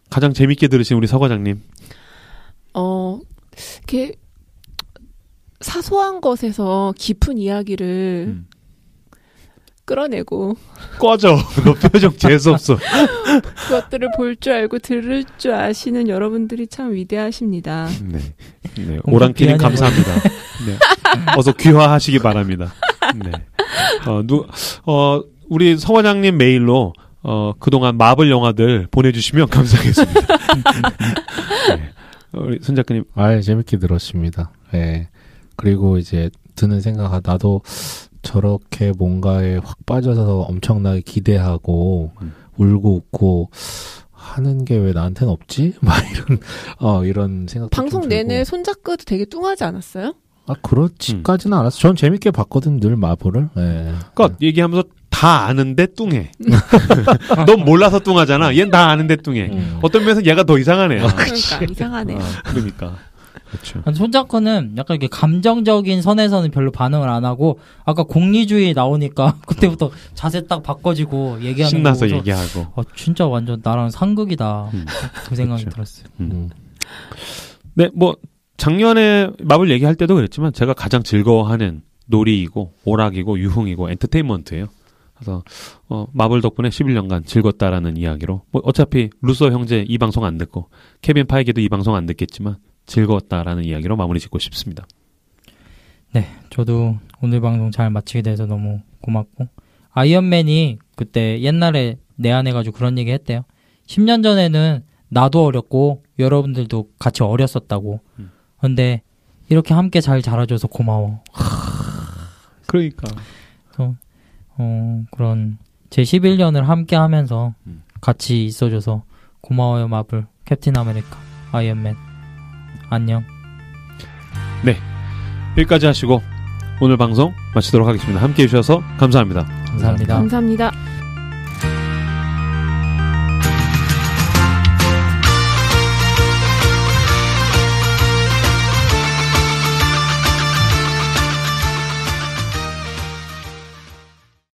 가장 재밌게 들으신 우리 서 과장님. 이렇게 사소한 것에서 깊은 이야기를 끌어내고 꺼져. 너 표정 재수없어. 그것들을 볼 줄 알고 들을 줄 아시는 여러분들이 참 위대하십니다. 네, 네 오랑캐님 감사합니다. 네, 어서 귀화하시기 바랍니다. 네, 우리 서 과장님 메일로 그동안 마블 영화들 보내주시면 감사하겠습니다. 네. 우리 손 작가님. 재밌게 들었습니다. 네. 그리고 이제 드는 생각, 나도 저렇게 뭔가에 확 빠져서 엄청나게 기대하고 울고 웃고 하는 게 왜 나한테는 없지? 막 이런 생각. 방송 내내 손잡고도 되게 뚱하지 않았어요? 그렇지까지는 않았어. 전 재밌게 봤거든, 늘 마블을. 네. 그러니까 얘기하면서 다 아는데 뚱해. 넌 몰라서 뚱하잖아. 얜 다 아는데 뚱해. 어떤 면에서 얘가 더 이상하네. 그러니까 이상하네요. 그러니까. 그렇죠. 손잡고는 약간 이렇게 감정적인 선에서는 별로 반응을 안 하고 아까 공리주의 나오니까 그때부터 자세 딱 바꿔지고 얘기하는 신나서 거 얘기하고. 진짜 완전 나랑 상극이다. 그 생각이 그렇죠. 들었어요. 네, 뭐 작년에 마블 얘기할 때도 그랬지만 제가 가장 즐거워하는 놀이이고 오락이고 유흥이고 엔터테인먼트예요. 그래서 마블 덕분에 11년간 즐겁다라는 이야기로 뭐 어차피 루소 형제 이 방송 안 듣고 케빈 파이기도 이 방송 안 듣겠지만 즐거웠다라는 이야기로 마무리 짓고 싶습니다. 네, 저도 오늘 방송 잘 마치게 돼서 너무 고맙고 아이언맨이 그때 옛날에 내한해가지고 그런 얘기 했대요. 10년 전에는 나도 어렸고 여러분들도 같이 어렸었다고. 근데 이렇게 함께 잘 자라줘서 고마워. 그러니까 그런 제 11년을 함께 하면서 같이 있어줘서 고마워요. 마블, 캡틴 아메리카, 아이언맨. 안녕. 네, 여기까지 하시고 오늘 방송 마치도록 하겠습니다. 함께해 주셔서 감사합니다. 감사합니다. 감사합니다.